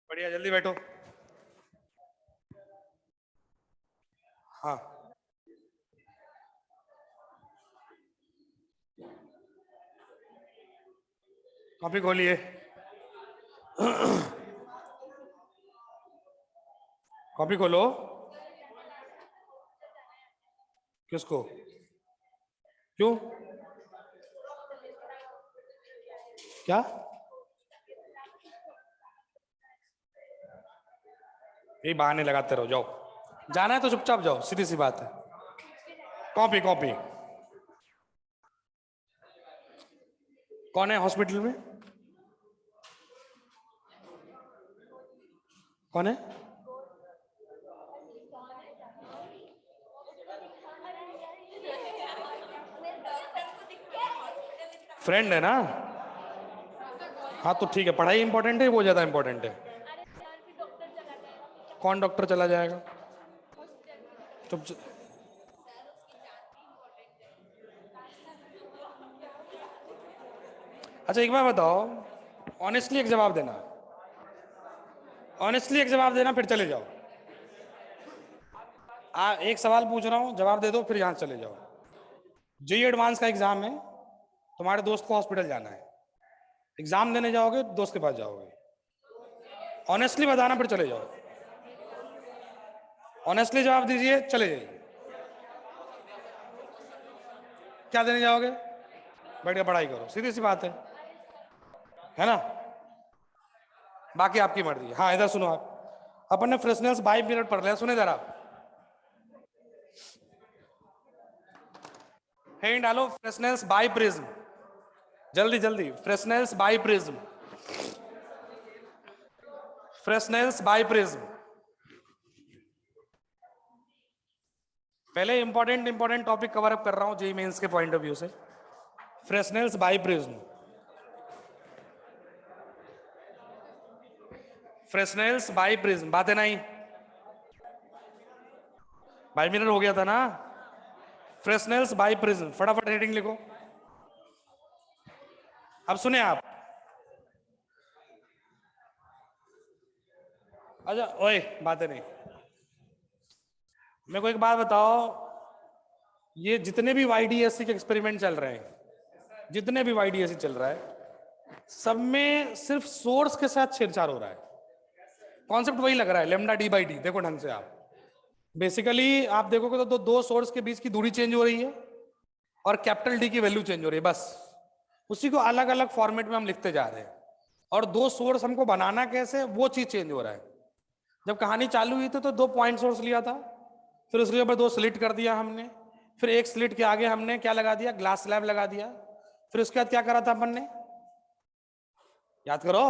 बढ़िया, जल्दी बैठो। हाँ, कॉपी खोलिए। कॉपी खोलो। किसको? क्यों? क्या? यही बहाने लगाते रहो, जाओ। जाना है तो चुपचाप जाओ, सीधी सी बात है। Copy copy. कौन है हॉस्पिटल में? कौन है? फ्रेंड है ना? हाँ तो ठीक है, पढ़ाई इंपॉर्टेंट है, वो ज्यादा इंपॉर्टेंट है। कौन डॉक्टर चला जाएगा? चुप। अच्छा एक बार बताओ, ऑनेस्टली एक जवाब देना। ऑनेस्टली एक जवाब देना, फिर चले जाओ। एक सवाल पूछ रहा हूँ, जवाब दे दो, फिर यहाँ चले जाओ। जेई एडवांस का एग्जाम है, तुम्हारे दोस्त को हॉस्पिटल जाना है। एग्जाम देने जाओगे, दोस्त के पास जाओगे? ऑनेस्टली बताना, फिर चले जाओ। ऑनेस्टली जवाब दीजिए, चले जाइए। क्या देने जाओगे? बैठ के पढ़ाई करो, सीधी सी बात है ना? बाकी आपकी मर्जी। हाँ इधर सुनो, आप अपन ने फ्रेशनेस बाय मिनट पढ़ लिया, सुने जरा। हेडिंग डालो, फ्रेशनेस बाय प्रिज्म। जल्दी जल्दी, freshness by prism. Freshness by prism. पहले important important topic cover up कर रहा हूं जेई मेंस के पॉइंट ऑफ व्यू से। Freshness by prism. Freshness by prism, बातें नहीं। बाय मिनट हो गया था ना? फ्रेशनेस बाय प्रिज्म, फटाफट हेडिंग लिखो। अब सुने आप। अच्छा ओए, बातें नहीं। मेरे को एक बात बताओ, ये जितने भी वाईडीएससी के एक्सपेरिमेंट चल रहे हैं, जितने भी वाईडीएससी चल रहा है, सब में सिर्फ सोर्स के साथ छेड़छाड़ हो रहा है। कॉन्सेप्ट वही लग रहा है, लेमडा डी बाई डी। देखो ढंग से आप, बेसिकली आप देखोगे तो दो सोर्स के बीच की दूरी चेंज हो रही है और कैपिटल डी की वैल्यू चेंज हो रही है, बस। उसी को अलग अलग फॉर्मेट में हम लिखते जा रहे हैं, और दो सोर्स हमको बनाना कैसे, वो चीज चेंज हो रहा है। जब कहानी चालू हुई थी तो दो पॉइंट सोर्स लिया था, फिर उसके ऊपर दो स्लिट कर दिया हमने, फिर एक स्लिट के आगे हमने क्या लगा दिया, ग्लास स्लैब लगा दिया। फिर उसके बाद क्या करा था अपन ने, याद करो।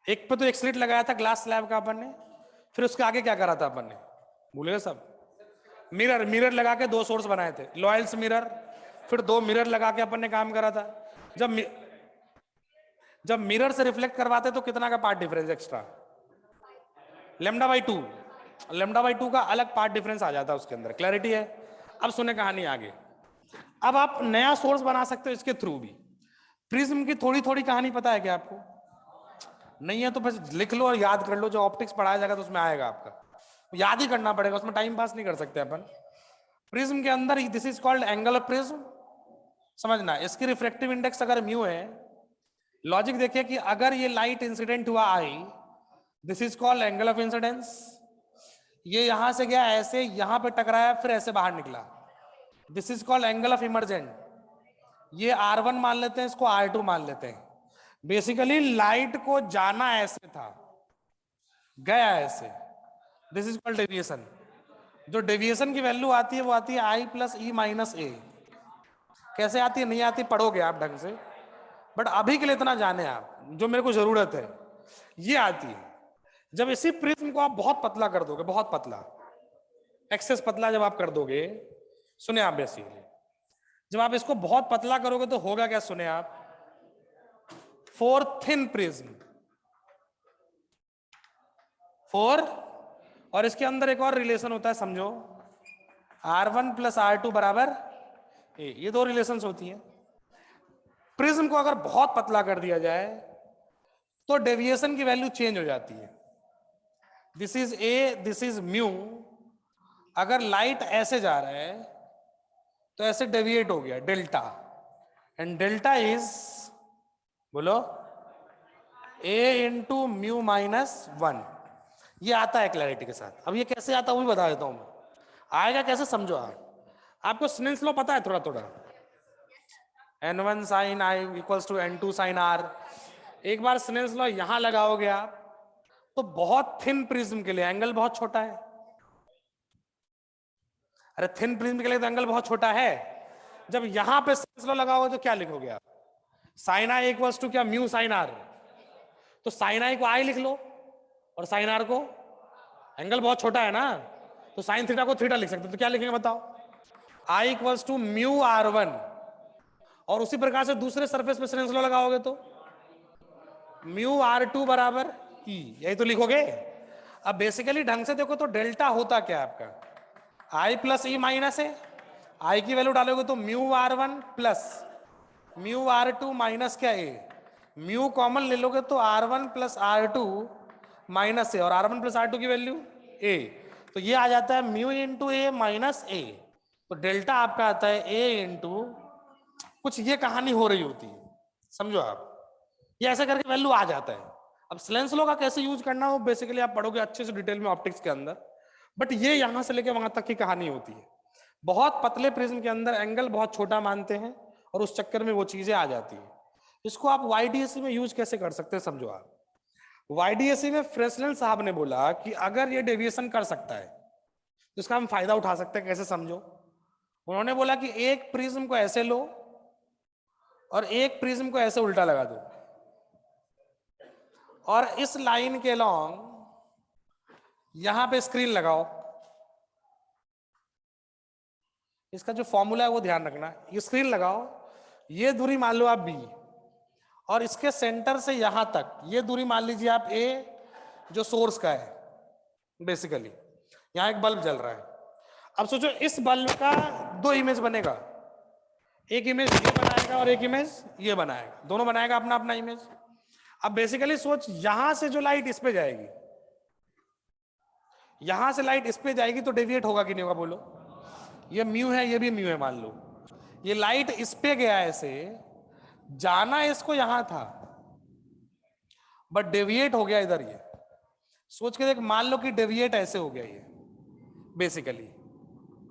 एक पे तो एक स्लिट लगाया था ग्लास स्लैब का अपन ने, फिर उसके आगे क्या करा था अपन ने, भूल गए सब? मिरर, मिरर लगा के दो सोर्स बनाए थे, लॉयल्स मिरर। फिर दो मिरर लगा के अपन ने काम करा था। जब जब मिरर से रिफ्लेक्ट करवाते तो कितना का path difference extra? Lambda by two. Lambda by two का अलग पार्ट डिफरेंस आ जाता है उसके अंदर। क्लैरिटी है? अब सुने कहानी आगे। अब आप नया सोर्स बना सकते हो इसके थ्रू भी। प्रिज्म की थोड़ी थोड़ी कहानी पता है क्या आपको? नहीं है तो बस लिख लो और याद कर लो, जो ऑप्टिक्स पढ़ाया जाएगा तो उसमें आएगा आपका, याद ही करना पड़ेगा, उसमें टाइम पास नहीं कर सकते अपन। प्रिज्म के अंदर this is called angle of prism. समझना, इसकी रिफ्रेक्टिव इंडेक्स अगर म्यू है, लॉजिक देखिए कि अगर ये लाइट इंसिडेंट हुआ i, this is called angle of incidence. ये यहां से गया ऐसे, यहां पे टकराया, फिर ऐसे बाहर निकला, this is called angle of emergent. ये R1 मान लेते हैं, इसको R2 मान लेते हैं। बेसिकली लाइट को जाना ऐसे था, गया ऐसे, दिस इज कॉल्ड डेविएशन। जो डेविएशन की वैल्यू आती है वो आती है I प्लस ई माइनस ए। कैसे आती है नहीं आती पढ़ोगे आप ढंग से, बट अभी के लिए इतना जाने आप, जो मेरे को जरूरत है, ये आती है। जब इसी प्रिज्म को आप बहुत पतला कर दोगे, बहुत पतला, एक्सेस पतला जब आप कर दोगे, सुने आप, बेसिकली जब आप इसको बहुत पतला करोगे तो होगा क्या, सुने आप, फोर थिन प्रिज्म, फोर। और इसके अंदर एक और रिलेशन होता है, समझो, R1 प्लस R2 बराबर ए, ये दो रिलेशंस होती हैं। प्रिज्म को अगर बहुत पतला कर दिया जाए तो डेविएशन की वैल्यू चेंज हो जाती है। This is A, this is mu. अगर लाइट ऐसे जा रहा है तो ऐसे डेविएट हो गया डेल्टा, एंड डेल्टा इज, बोलो, ए इंटू म्यू माइनस 1। ये आता है क्लैरिटी के साथ। अब ये कैसे आता है वो भी बता देता हूं मैं। आएगा कैसे समझो आप। आपको स्नेल्स लॉ पता है थोड़ा थोड़ा, n1 sine i equals to n2 sine r। एक बार स्नेल्स लॉ यहां लगाओगे आप तो बहुत थिन प्रिज्म के लिए एंगल बहुत छोटा है। अरे थिन प्रिज्म के लिए तो एंगल बहुत छोटा है। जब यहां पे स्नेल्स लॉ लगाओगे तो क्या लिखोगे आप, साइन i इक्वल्स टू क्या, म्यू साइन r। तो साइन i को i लिख लो और साइन r को, एंगल बहुत छोटा है ना, तो साइन थीटा को थीटा लिख सकते, तो क्या लिखेंगे बताओ, i equals to mu r1। और उसी प्रकार से दूसरे सरफेस पे स्नेल्स लॉ लगाओगे तो म्यू r2 बराबर e, यही तो लिखोगे। अब बेसिकली ढंग से देखो तो डेल्टा होता क्या है आपका, i प्लस ई माइनस है। i की वैल्यू डालोगे तो mu r1 plus mu r2 minus क्या a, म्यू कॉमन ले लोगे तो r1 प्लस r2 माइनस ए, और r1 प्लस r2 की वैल्यू a, तो ये आ जाता है म्यू इंटू ए माइनस ए। तो डेल्टा आपका आता है a इंटू, कुछ ये कहानी हो रही होती है, समझो आप, ये ऐसे करके वैल्यू आ जाता है। अब स्लेंस लॉ का कैसे यूज करना हो बेसिकली आप पढ़ोगे अच्छे से डिटेल में ऑप्टिक्स के अंदर, बट ये यहां से लेके वहां तक की कहानी होती है। बहुत पतले प्रिज्म के अंदर एंगल बहुत छोटा मानते हैं और उस चक्कर में वो चीजें आ जाती है। इसको आप वाईडीएससी में यूज कैसे कर सकते हैं समझो आप। वाईडीएससी में फ्रेस्नेल साहब ने बोला कि अगर ये डेविएशन कर सकता है तो इसका हम फायदा उठा सकते हैं, कैसे समझो। उन्होंने बोला कि एक प्रिज्म को ऐसे लो और एक प्रिज्म को ऐसे उल्टा लगा दो, और इस लाइन के लॉन्ग यहां पे स्क्रीन लगाओ। इसका जो फॉर्मूला है वो ध्यान रखना, ये स्क्रीन लगाओ, ये दूरी मान लो आप b, और इसके सेंटर से यहां तक ये दूरी मान लीजिए आप a, जो सोर्स का है। बेसिकली यहां एक बल्ब जल रहा है। अब सोचो इस बल्ब का दो इमेज बनेगा, एक इमेज ये बनाएगा और एक इमेज ये बनाएगा, दोनों बनाएगा अपना अपना इमेज। अब बेसिकली सोच, यहां से जो लाइट इस पे जाएगी, यहां से लाइट इस पे जाएगी तो डेविएट होगा कि नहीं होगा, बोलो। ये म्यू है, ये भी म्यू है, मान लो ये लाइट इस पे गया, ऐसे जाना इसको यहां था बट डेविएट हो गया इधर। ये सोच के देख, मान लो कि डेविएट ऐसे हो गया, ये बेसिकली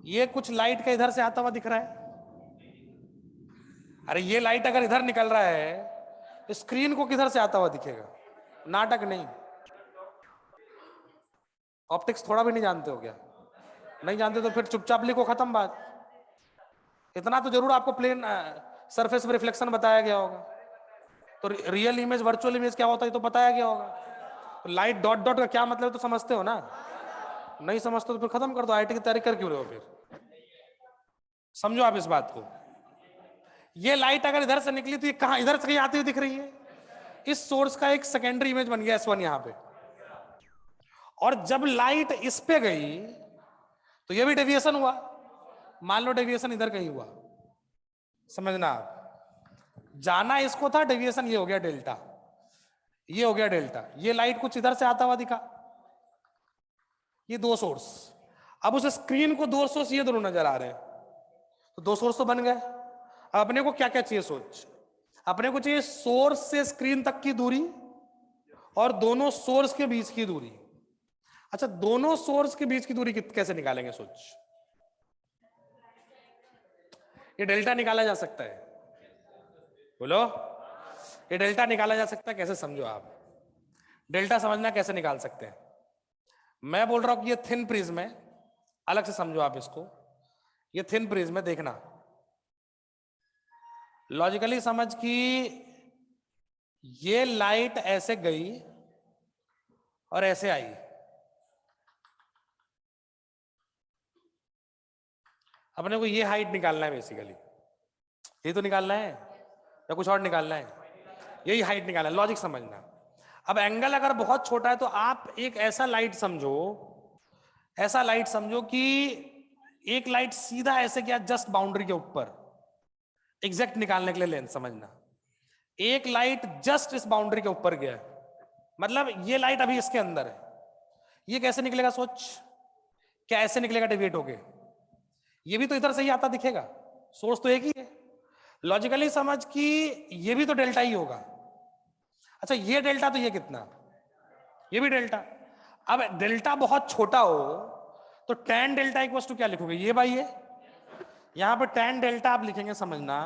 ये कुछ लाइट का इधर से आता हुआ दिख रहा है। अरे ये लाइट अगर इधर निकल रहा है स्क्रीन को किधर से आता हुआ दिखेगा, नाटक नहीं। ऑप्टिक्स थोड़ा भी नहीं जानते हो क्या? नहीं जानते तो फिर चुपचाप लिखो, खत्म बात। इतना तो जरूर आपको प्लेन सरफेस में रिफ्लेक्शन बताया गया होगा, तो रियल इमेज वर्चुअल इमेज क्या होता है तो बताया गया होगा। तो लाइट डॉट डॉट का क्या मतलब तो समझते हो ना, नहीं समझते तो फिर खत्म कर दो, आईटी की तैयारी कर क्यों रहे हो फिर। समझो आप इस बात को, ये लाइट अगर इधर से निकली तो ये कहां, इधर से कहीं आती हुई दिख रही है। इस सोर्स का एक सेकेंडरी इमेज बन गया S1 यहां पे, और जब लाइट इस पे गई तो ये भी डेविएशन हुआ। मान लो डेविएशन इधर कहीं हुआ, समझना आप, जाना इसको था, डेविएशन ये हो गया डेल्टा, ये हो गया डेल्टा। ये लाइट कुछ इधर से आता हुआ दिखा, ये दो सोर्स। अब उस स्क्रीन को दो सोर्स ये दोनों नजर आ रहे हैं, तो दो सोर्स तो बन गए। अब अपने को क्या क्या चाहिए, सोच, अपने को चाहिए सोर्स से स्क्रीन तक की दूरी और दोनों सोर्स के बीच की दूरी। अच्छा, दोनों सोर्स के बीच की दूरी कैसे निकालेंगे, सोच। ये डेल्टा निकाला जा सकता है, बोलो। ये डेल्टा निकाला जा सकता है, कैसे समझो आप। डेल्टा समझना कैसे निकाल सकते हैं, मैं बोल रहा हूं कि ये थिन प्रिज्म है, अलग से समझो आप इसको। ये थिन प्रिज्म है, देखना लॉजिकली समझ कि ये लाइट ऐसे गई और ऐसे आई। अपने को ये हाइट निकालना है बेसिकली, ये तो निकालना है या कुछ और निकालना है, यही हाइट निकालना है, लॉजिक समझना। अब एंगल अगर बहुत छोटा है तो आप एक ऐसा लाइट समझो, ऐसा लाइट समझो कि एक लाइट सीधा ऐसे गया जस्ट बाउंड्री के ऊपर, एग्जैक्ट निकालने के लिए लेंथ समझना। एक लाइट जस्ट इस बाउंड्री के ऊपर गया, मतलब ये लाइट अभी इसके अंदर है, ये कैसे निकलेगा सोच, क्या ऐसे निकलेगा डेविएट होके? ये भी तो इधर से ही आता दिखेगा, सोर्स तो एक ही है। लॉजिकली समझ कि ये भी तो डेल्टा ही होगा। अच्छा ये डेल्टा, तो ये कितना, ये भी डेल्टा। अब डेल्टा बहुत छोटा हो तो tan डेल्टा इक्वल टू क्या लिखोगे, ये बाई ये, यहां पर tan डेल्टा आप लिखेंगे, समझना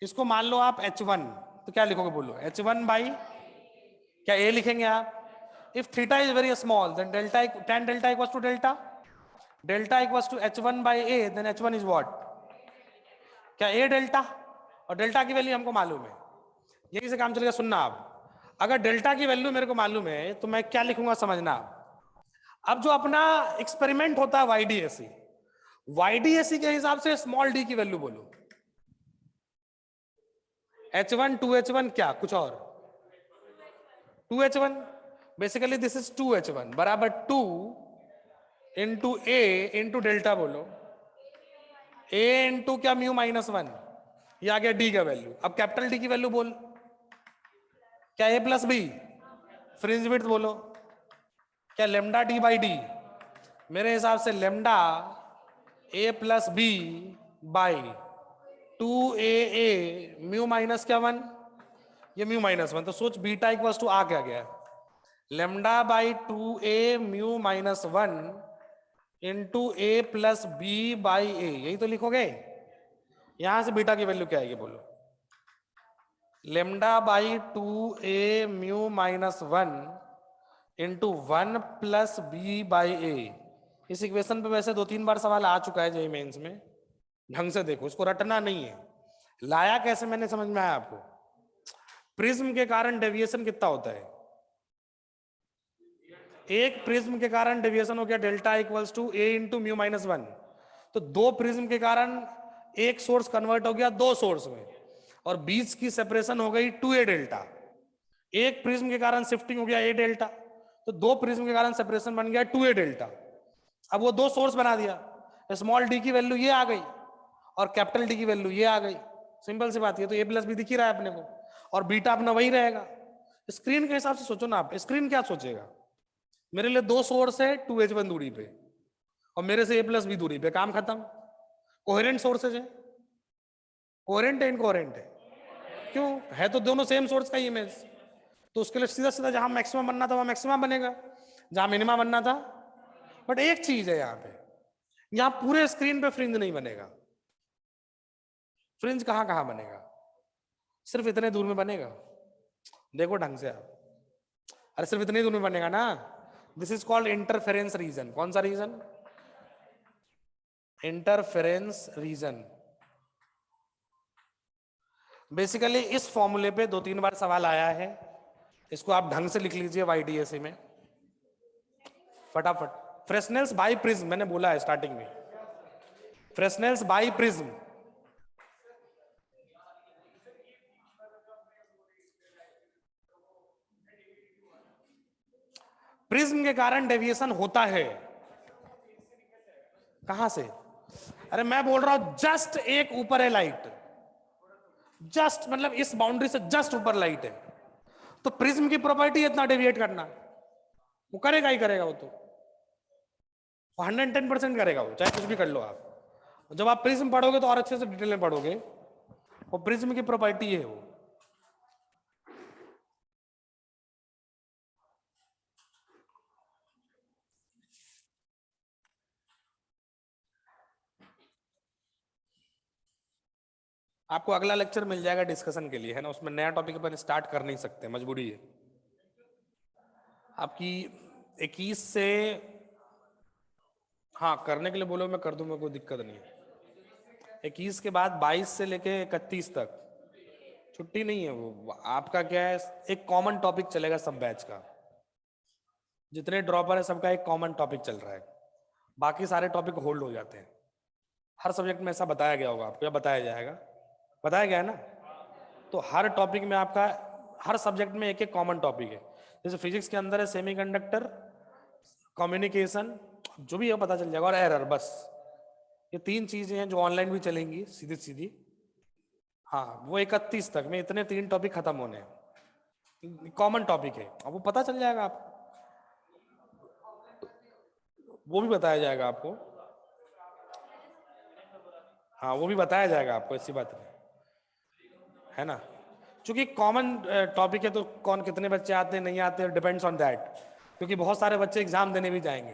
इसको मान लो आप h1, तो क्या लिखोगे बोलो, h1 बाई क्या a लिखेंगे आप। If theta is very small then delta tan delta equal to delta, delta equal to h1 by a, then h1 is what, क्या a डेल्टा, और डेल्टा की वैल्यू हमको मालूम है, यही से काम चलेगा। सुनना आप, अगर डेल्टा की वैल्यू मेरे को मालूम है तो मैं क्या लिखूंगा समझना। अब जो अपना एक्सपेरिमेंट होता है वाईडीएसी, वाईडीएसी के हिसाब से स्मॉल डी की वैल्यू बोलो, h1 2h1 क्या कुछ और 2h1, basically this is 2h1 बराबर 2 इंटू ए इंटू डेल्टा बोलो, a इंटू क्या म्यू -1, ये आ गया डी का वैल्यू। अब कैपिटल डी की वैल्यू बोल, क्या a plus b, fringe width बोलो, क्या लेमडा डी बाई डी, मेरे हिसाब से lambda a plus B by 2a mu minus क्या 1, ये म्यू -1, तो सोच बीटा इक्वल्स टू आ क्या गया, lambda by 2a mu -1 into a plus B by A, यही तो लिखोगे। यहां से बीटा की वैल्यू क्या आएगी बोलो, lambda by 2a mu -1 into 1 plus B by A. इस इक्वेशन पे वैसे 2-3 बार सवाल आ चुका है जेईई मेंस में, ढंग से देखो, इसको रटना नहीं है। लाया कैसे मैंने, समझ में आया आपको? प्रिज्म के कारण डेविएशन कितना होता है, एक प्रिज्म के कारण डेविएशन हो गया delta equals to a into mu -1, तो दो प्रिज्म के कारण एक सोर्स कन्वर्ट हो गया दो सोर्स में, और बीच की सेपरेशन हो गई 2a डेल्टा। एक प्रिज्म के कारण शिफ्टिंग हो गया a डेल्टा, तो दो प्रिज्म के कारण सेपरेशन बन गया 2a डेल्टा। अब वो दो सोर्स बना दिया, स्मॉल डी की वैल्यू ये आ गई और कैपिटल डी की वैल्यू ये आ गई, सिंपल सी बात है। तो a प्लस बी दिख ही रहा है अपने को, और बीटा अपना वही रहेगा। स्क्रीन के हिसाब से सोचो ना आप, स्क्रीन क्या सोचेगा, मेरे लिए दो सोर्स है 2h1 दूरी पे और मेरे से a प्लस बी दूरी पे, काम खत्म। कोहेरेंट सोर्सेज है, कोहेरेंट है इनकोहेरेंट है, क्यों है तो दोनों सेम सोर्स का इमेज, तो उसके लिए सीधा सीधा जहां मैक्सिमम बनना था वहां मैक्सिमम बनेगा, जहां मिनिमम बनना था। बट एक चीज है यहाँ पे, यहाँ पूरे स्क्रीन पे फ्रिंज नहीं बनेगा। फ्रिंज कहां कहां बनेगा, सिर्फ इतने दूर में बनेगा, देखो ढंग से आप, अरे सिर्फ इतने दूर में बनेगा ना। This is called interference region. कौन सा रीजन, इंटरफेरेंस रीजन। बेसिकली इस फॉर्मूले पे 2-3 बार सवाल आया है, इसको आप ढंग से लिख लीजिए वाईडीएसी में फटाफट। फ्रेसनेल्स बाई प्रिज्म, मैंने बोला है स्टार्टिंग में, फ्रेसनेल्स बाई प्रिज्म। प्रिज्म के कारण डेविएशन होता है, कहां से, अरे मैं बोल रहा हूं जस्ट एक ऊपर है लाइट, जस्ट मतलब इस बाउंड्री से जस्ट ऊपर लाइट है, तो प्रिज्म की प्रॉपर्टी है इतना डेविएट करना, वो करेगा ही करेगा, वो तो 110% करेगा वो, चाहे कुछ भी कर लो आप। जब आप प्रिज्म पढ़ोगे तो और अच्छे से डिटेल में पढ़ोगे, वो प्रिज्म की प्रॉपर्टी है वो। आपको अगला लेक्चर मिल जाएगा डिस्कशन के लिए, है ना, उसमें नया टॉपिक अपन स्टार्ट कर नहीं सकते, मजबूरी है आपकी। 21 से, हाँ करने के लिए बोलो मैं कर दूंगा, कोई दिक्कत नहीं है। 21 के बाद 22 से लेके 31 तक छुट्टी नहीं है, वो आपका क्या है, एक कॉमन टॉपिक चलेगा सब बैच का, जितने ड्रॉपर है सबका एक कॉमन टॉपिक चल रहा है, बाकी सारे टॉपिक होल्ड हो जाते हैं। हर सब्जेक्ट में ऐसा बताया गया होगा आपको, या बताया जाएगा, बताया गया है ना। तो हर टॉपिक में आपका, हर सब्जेक्ट में एक एक कॉमन टॉपिक है। जैसे फिजिक्स के अंदर है सेमीकंडक्टर, कम्युनिकेशन, जो भी है पता चल जाएगा, और एरर, बस ये 3 चीजें हैं जो ऑनलाइन भी चलेंगी सीधी सीधी। हाँ वो 31 तक में इतने 3 टॉपिक खत्म होने हैं, कॉमन टॉपिक है, अब वो पता चल जाएगा आपको, वो भी बताया जाएगा आपको। हाँ वो भी बताया जाएगा आपको, ऐसी बात नहीं है ना। क्योंकि कॉमन टॉपिक है तो कौन कितने बच्चे आते हैं नहीं आते हैं डिपेंड्स ऑन दैट, क्योंकि बहुत सारे बच्चे एग्जाम देने भी जाएंगे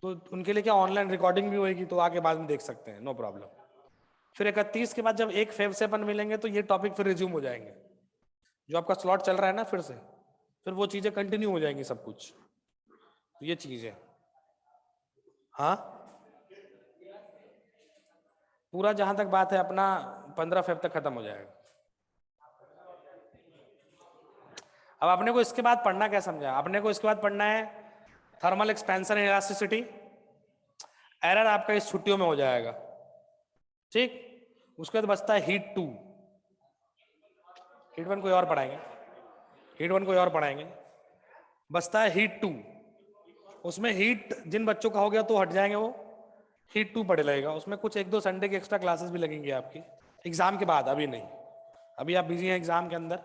तो उनके लिए क्या ऑनलाइन रिकॉर्डिंग भी होएगी, तो आके बाद में देख सकते हैं, नो प्रॉब्लम। फिर 31 के बाद जब 1 फेब से अपन मिलेंगे तो ये टॉपिक फिर रिज्यूम हो जाएंगे, जो आपका स्लॉट चल रहा है ना फिर से, फिर वो चीजें कंटिन्यू हो जाएंगी सब कुछ, तो ये चीज है। हाँ पूरा जहां तक बात है अपना 15 फेब तक खत्म हो जाएगा। अब अपने को इसके बाद पढ़ना क्या समझा, अपने को इसके बाद पढ़ना है थर्मल एक्सपेंशन इलास्टिसिटी, एरर आपका इस छुट्टियों में हो जाएगा, ठीक। उसके बाद बचता है हीट 2, हीट 1 कोई और पढ़ाएंगे, हीट 1 कोई और पढ़ाएंगे। बचता है हीट 2, उसमें हीट जिन बच्चों का हो गया तो हट जाएंगे, वो हीट 2 पढ़े लगेगा, उसमें कुछ 1-2 संडे की एक्स्ट्रा क्लासेस भी लगेंगी आपकी एग्जाम के बाद, अभी नहीं, अभी आप बिजी हैं एग्जाम के अंदर।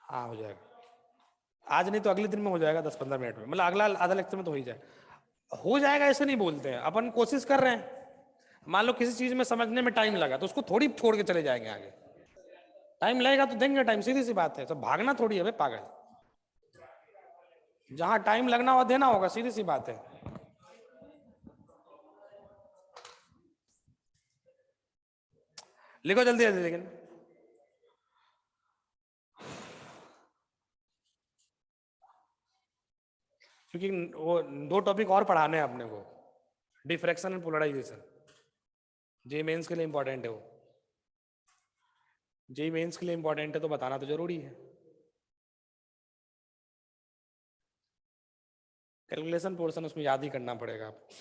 हाँ हो जाएगा, आज नहीं तो अगले दिन में हो जाएगा, 10-15 मिनट में, मतलब अगला आधा लेक्चर में तो हो जाएगा ऐसे नहीं बोलते हैं, अपन कोशिश कर रहे हैं। मान लो किसी चीज में समझने में टाइम लगा तो उसको थोड़ी छोड़ के चले जाएंगे आगे, टाइम लगेगा तो देंगे टाइम, सीधी सी बात है, तो भागना थोड़ी है भाई पागल, जहां टाइम लगना हो देना होगा, सीधी सी बात है। लिखो जल्दी जल्दी, लेकिन क्योंकि वो 2 टॉपिक और पढ़ाने हैं अपने को, diffraction and polarization, JEE Mains के लिए इंपॉर्टेंट है वो, जे मेंस के लिए इंपॉर्टेंट है तो बताना तो जरूरी है। कैलकुलेशन पोर्शन उसमें याद ही करना पड़ेगा आपको,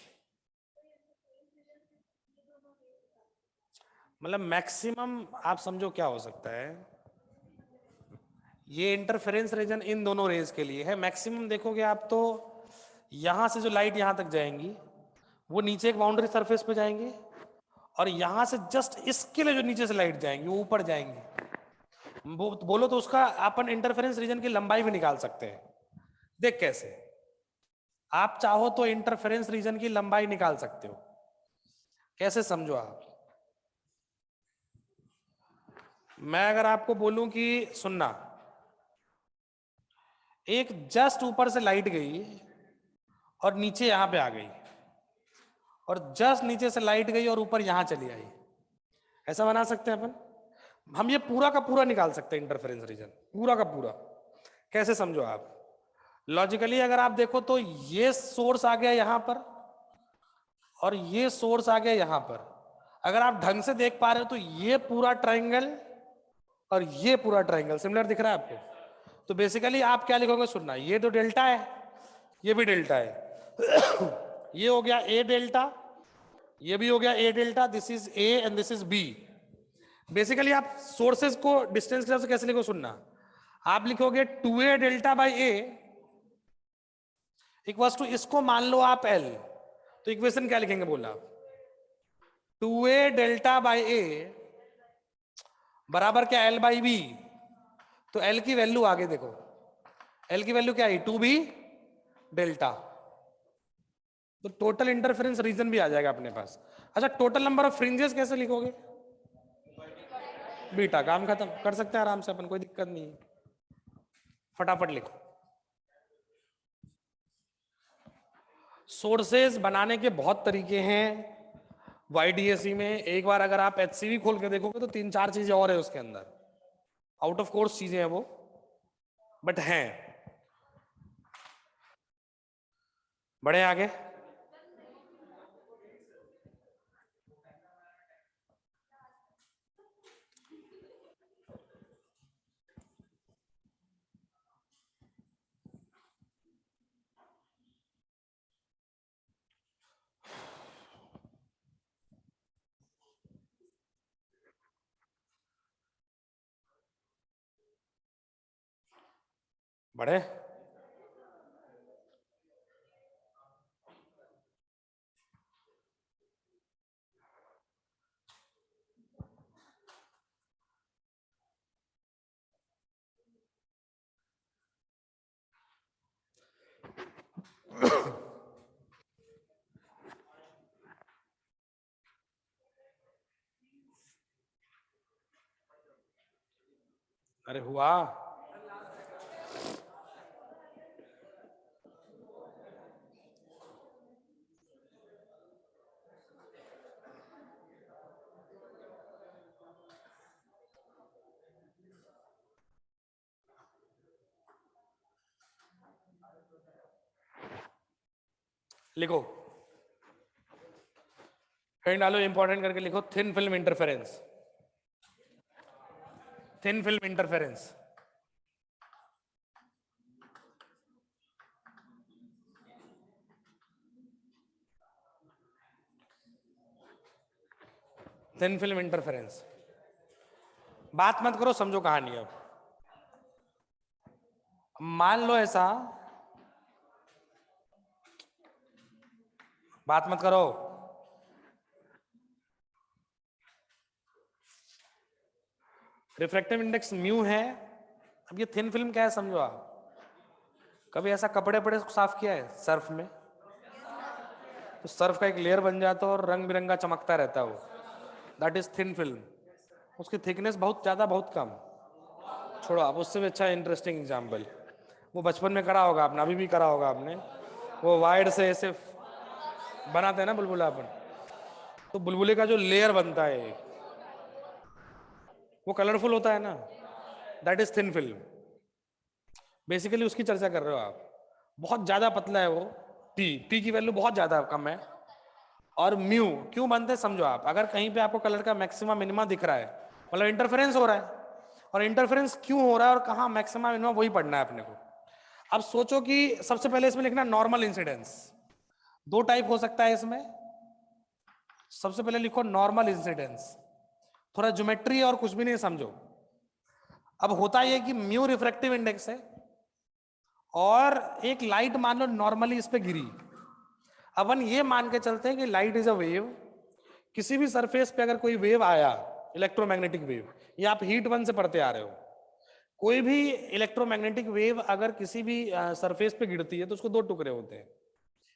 मतलब मैक्सिमम आप समझो क्या हो सकता है, ये इंटरफेरेंस रीजन इन दोनों रेज के लिए है, मैक्सिमम देखोगे आप तो यहां से जो लाइट यहां तक जाएंगी वो नीचे एक बाउंड्री सरफेस पे जाएंगी, और यहां से जस्ट इसके लिए जो नीचे से लाइट जाएंगी वो ऊपर जाएंगी, बोलो तो उसका अपन इंटरफेरेंस रीजन की लंबाई भी निकाल सकते हैं। देख कैसे, आप चाहो तो इंटरफेरेंस रीजन की लंबाई निकाल सकते हो, कैसे समझो आप। मैं अगर आपको बोलूं कि सुनना, एक जस्ट ऊपर से लाइट गई और नीचे यहां पे आ गई, और जस्ट नीचे से लाइट गई और ऊपर यहां चली आई, ऐसा बना सकते हैं अपन, हम ये पूरा का पूरा निकाल सकते हैं इंटरफेरेंस रीजन, पूरा का पूरा। कैसे समझो आप, लॉजिकली अगर आप देखो तो ये सोर्स आ गया यहां पर और ये सोर्स आ गया यहां पर, अगर आप ढंग से देख पा रहे हो तो ये पूरा ट्राइंगल और ये पूरा ट्राइंगल सिमिलर दिख रहा है आपको, तो बेसिकली आप क्या लिखोगे सुनना, ये तो डेल्टा है, ये भी डेल्टा है ये हो गया ए डेल्टा, ये भी हो गया A delta, this is A and this is B. Basically आप सोर्सेज को डिस्टेंस के हिसाब से कैसे लिखो सुनना, आप लिखोगे 2a delta by A equals to, इसको मान लो आप एल, तो इक्वेशन क्या लिखेंगे बोला, 2a डेल्टा बाई ए बराबर क्या एल बाई बी, तो एल की वैल्यू आगे देखो, एल की वैल्यू क्या है 2b डेल्टा, तो टोटल इंटरफेरेंस रीजन भी आ जाएगा अपने पास। अच्छा टोटल नंबर ऑफ फ्रिंजेस कैसे लिखोगे, बीटा, काम खत्म, कर सकते हैं आराम से अपन, कोई दिक्कत नहीं है, फटाफट लिखो। सोर्सेज बनाने के बहुत तरीके हैं YDSE में, एक बार अगर आप HCV खोल के देखोगे तो 3-4 चीजें और है उसके अंदर, आउट ऑफ कोर्स चीजें हैं वो, बट हैं। बढ़े आगे, बढ़े, अरे हुआ। लिखो, कहीं डालो, इंपॉर्टेंट करके लिखो, thin film interference. Thin film interference. Thin film interference. बात मत करो, समझो कहानी। अब मान लो ऐसा, बात मत करो। रिफ्रैक्टिव इंडेक्स म्यू है। अब ये थिन फिल्म क्या है समझो आप। कभी ऐसा कपड़े पड़े साफ किया है सर्फ में, तो सर्फ का एक लेयर बन जाता है और रंग बिरंगा चमकता रहता है वो, दैट इज थिन फिल्म। उसकी थिकनेस बहुत ज्यादा बहुत कम। छोड़ो, आप उससे भी अच्छा इंटरेस्टिंग एग्जाम्पल, वो बचपन में करा होगा आपने, अभी भी करा होगा आपने, वो वाइड से ऐसे बनाते हैं ना बुलबुला अपन, तो बुलबुले का जो लेयर बनता है वो कलरफुल होता है ना, that is thin film. Basically उसकी चर्चा कर रहे हो आप। बहुत ज्यादा पतला है वो, टी टी की वैल्यू बहुत ज्यादा कम है। और म्यू क्यों बनते हैं समझो आप। अगर कहीं पे आपको कलर का मैक्सिमा मिनिमा दिख रहा है, मतलब इंटरफेरेंस हो रहा है, और इंटरफेरेंस क्यों हो रहा है और कहाँ मैक्सिमा मिनिमा, वही पढ़ना है अपने को। अब सोचो कि सबसे पहले इसमें लिखना नॉर्मल इंसिडेंस। दो टाइप हो सकता है इसमें। सबसे पहले लिखो नॉर्मल इंसिडेंस। थोड़ा ज्योमेट्री और कुछ भी नहीं, समझो। अब होता यह कि म्यू रिफ्रैक्टिव इंडेक्स है, और एक लाइट मान लो नॉर्मली इस पे गिरी। अपन ये मान के चलते हैं कि लाइट इज अ वेव। किसी भी सरफेस पे अगर कोई वेव आया, इलेक्ट्रोमैग्नेटिक वेव, ये आप हीट वन से पढ़ते आ रहे हो, कोई भी इलेक्ट्रोमैग्नेटिक वेव अगर किसी भी सरफेस पे गिरती है तो उसको दो टुकड़े होते हैं,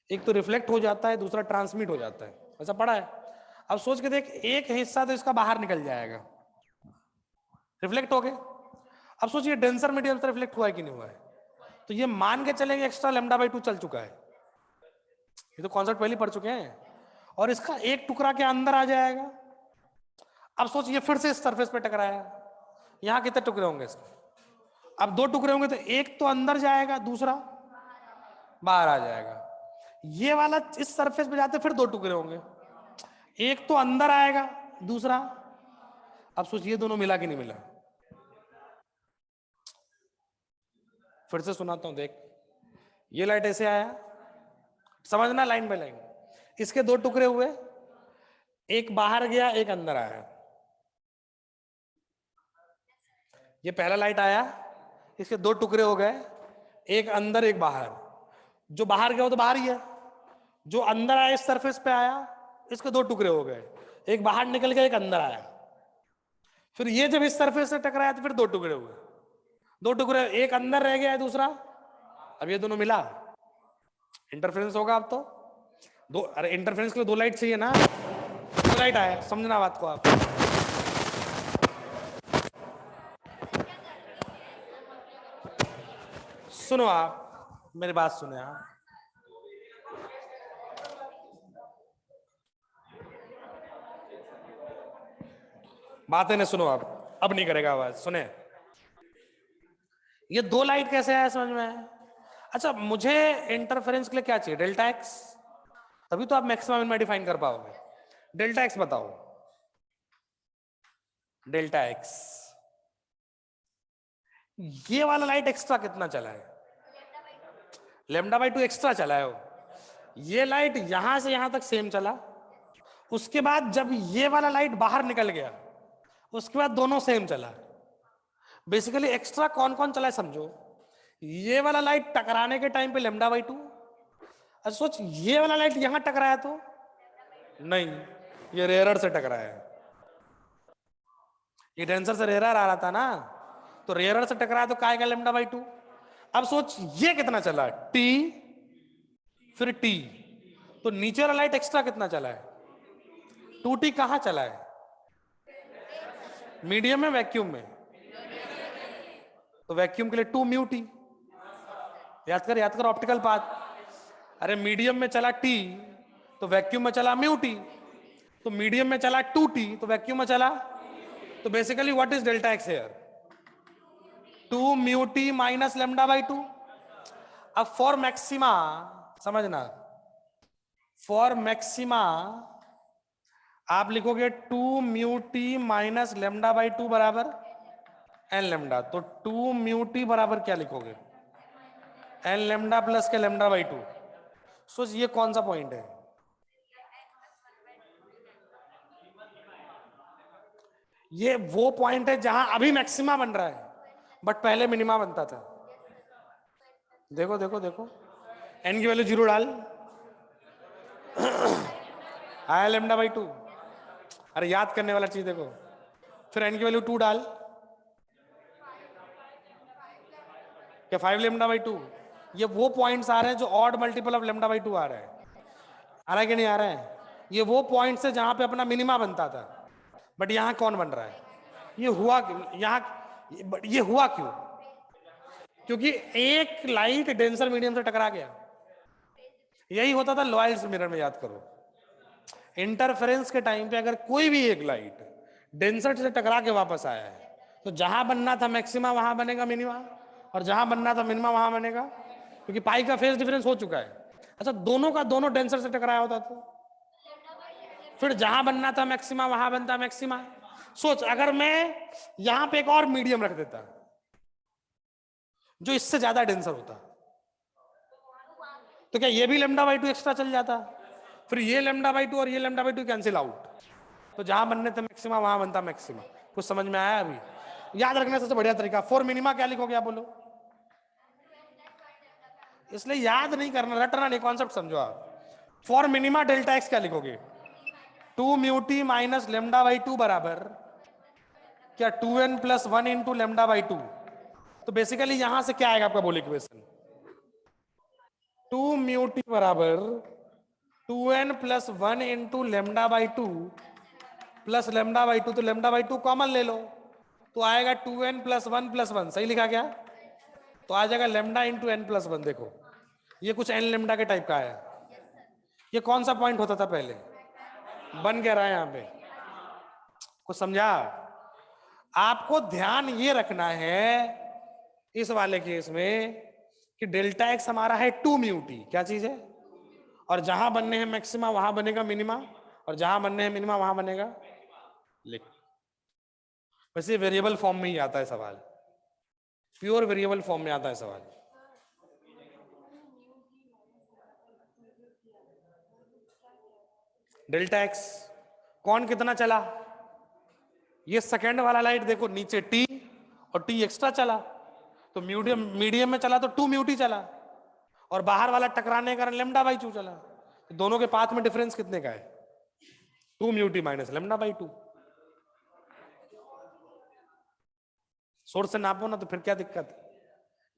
एक तो रिफ्लेक्ट हो जाता है, दूसरा ट्रांसमिट हो जाता है। ऐसा पढ़ा है। अब सोच के देख, एक हिस्सा तो इसका बाहर निकल जाएगा, रिफ्लेक्ट हो गए। अब सोचिए डेंसर मीडियम से रिफ्लेक्ट हुआ है कि नहीं हुआ है, तो ये मान के चलेंगे एक्स्ट्रा लैम्डा बाई 2 चल चुका है। ये तो कॉन्सेप्ट पहले पढ़ चुके हैं। और इसका एक टुकड़ा के अंदर आ जाएगा। अब सोचिए फिर से इस सरफेस पे टकराया, यहां कितने टुकड़े होंगे इसके। अब दो टुकड़े होंगे तो एक तो अंदर जाएगा, दूसरा बाहर आ जाएगा। ये वाला इस सरफेस पे जाते फिर दो टुकड़े होंगे, एक तो अंदर आएगा, दूसरा। अब सोचिए दोनों मिला कि नहीं मिला। फिर से सुनाता हूं, देख। ये लाइट ऐसे आया, समझना लाइन बाय लाइन। इसके दो टुकड़े हुए, एक बाहर गया, एक अंदर आया। ये पहला लाइट आया, इसके दो टुकड़े हो गए, एक अंदर एक बाहर। जो बाहर गया वो तो बाहर ही है, जो अंदर आया इस सरफेस पे आया, इसके दो टुकड़े हो गए, एक बाहर निकल गया, एक अंदर आया। फिर ये जब इस सरफेस से टकराया तो फिर दो टुकड़े हुए, दो टुकड़े, एक अंदर रह गया है, दूसरा। अब ये दोनों मिला, इंटरफेरेंस होगा। अब तो दो, अरे इंटरफेरेंस के लिए दो लाइट चाहिए ना, दो लाइट आया, समझना बात को आप। सुनो आप, मेरी बात सुने आप। बातें नहीं सुनो आप, अब नहीं करेगा आवाज, सुने। ये दो लाइट कैसे आया समझ में आया। अच्छा, मुझे इंटरफेरेंस के लिए क्या चाहिए, डेल्टा एक्स। तभी तो आप मैक्सिमम में डिफाइन कर पाओगे। डेल्टा एक्स बताओ, डेल्टा एक्स। ये वाला लाइट एक्स्ट्रा कितना चला है, लेमडा बाई 2 एक्स्ट्रा चला है वो। ये लाइट यहां से यहां तक सेम चला, उसके बाद जब ये वाला लाइट बाहर निकल गया, उसके बाद दोनों सेम चला। बेसिकली एक्स्ट्रा कौन कौन चला है समझो। ये वाला लाइट टकराने के टाइम पे लेमडा बाई 2। अच्छा सोच, ये वाला लाइट यहां टकराया तो नहीं, ये रेयरर से टकराया है। ये डेंसर से रेयरर आ रहा था ना, तो रेयरर से टकराया तो काय का लेमडा बाई 2। अब सोच ये कितना चला, टी फिर टी, तो नीचे वाला लाइट एक्स्ट्रा कितना चला है, 2t। कहां चला है, मीडियम में वैक्यूम में। तो वैक्यूम के लिए 2 म्यू टी। याद कर ऑप्टिकल पाथ। अरे मीडियम में चला टी तो वैक्यूम में चला म्यू टी, तो मीडियम में चला 2 टी तो वैक्यूम में चला, तो basically what is delta x here? 2 mu t minus lambda by 2। अब फॉर मैक्सिमा समझना, फॉर मैक्सिमा आप लिखोगे 2 mu t minus lambda by 2 बराबर एन लेमडा। तो 2 म्यू टी बराबर क्या लिखोगे? एन लेमडा प्लस के लेमडा बाई 2। सोच ये कौन सा पॉइंट है? ये वो पॉइंट है जहां अभी मैक्सिमा बन रहा है बट पहले मिनिमा बनता था। देखो देखो देखो, एन की वैल्यू 0 डाल, आया लेमडा बाई 2। अरे याद करने वाला चीज देखो, फिर एन की वैल्यू 2 डाल, क्या 5 लेमडा बाई 2। ये वो पॉइंट्स आ रहे हैं जो odd multiple of lambda by 2 आ रहा है। आ रहा है कि नहीं आ रहा है? ये वो पॉइंट्स है जहां पे अपना मिनिमा बनता था, बट यहां कौन बन रहा है? ये हुआ यहाँ, ये हुआ क्यों? क्योंकि एक लाइट डेंसर मीडियम से टकरा गया। यही होता था लॉयल्स मिरर में, याद करो। इंटरफेरेंस के टाइम पे अगर कोई भी एक लाइट डेंसर से टकरा के वापस आया है तो जहां बनना था मैक्सिमा वहां बनेगा मिनिमा, और जहां बनना था मिनिमा वहां बनेगा, क्योंकि पाई का फेज डिफरेंस हो चुका है। अच्छा, दोनों का दोनों डेंसर से टकराया होता तो फिर जहां बनना था मैक्सिमा वहां बनता मैक्सिमा। सोच, अगर मैं यहां पे एक और मीडियम रख देता जो इससे ज्यादा डेंसर होता, तो क्या ये भी लेमडा बाई 2 एक्स्ट्रा चल जाता? फिर ये लेमडा बाई 2 और ये लेमडा बाई 2 कैंसिल आउट, तो जहां बनने थे मैक्सिमा वहां बनता मैक्सिमा। कुछ समझ में आया? अभी याद रखने सबसे बढ़िया तरीका, फॉर मिनिमा क्या लिखोगे आप बोलो? इसलिए याद नहीं करना, रटना नहीं, कॉन्सेप्ट समझो आप। फॉर मिनिमा डेल्टा एक्स क्या लिखोगे? 2 mu t minus lambda by 2 बराबर क्या 2n plus 1 into lambda by 2। तो बेसिकली यहां से क्या आएगा आपका बोल इक्वेशन? 2 म्यू टी बराबर 2n plus 1 into lambda by 2 plus lambda by 2, तो लेमडा बाई 2 कॉमन ले लो तो आएगा 2n प्लस 1 प्लस 1। सही लिखा क्या? तो आ जाएगा लेमडा इंटू एन प्लस 1। देखो ये कुछ एन लेमडा के टाइप का आया। ये कौन सा पॉइंट होता था पहले? बन क्या रहा है यहां पे? कुछ समझा? आपको ध्यान ये रखना है इस वाले केस में कि डेल्टा एक्स हमारा है 2 म्यू टी, क्या चीज है? और जहां बनने हैं मैक्सिमा वहां बनेगा मिनिमा, और जहां बनने हैं मिनिमा वहां बनेगा। लिख, वैसे वेरिएबल फॉर्म में ही आता है सवाल, प्योर वेरिएबल फॉर्म में आता है सवाल। डेल्टा एक्स कौन कितना चला? ये सेकेंड वाला लाइट देखो नीचे टी और टी एक्स्ट्रा चला, तो मीडियम मीडियम में चला तो 2 म्यू टी चला, और बाहर वाला टकराने के कारण लेमडा बाई 2 चला। तो दोनों के पाथ में डिफरेंस कितने का है? 2 mu t minus lambda by 2। Source से नापो ना, तो फिर क्या दिक्कत?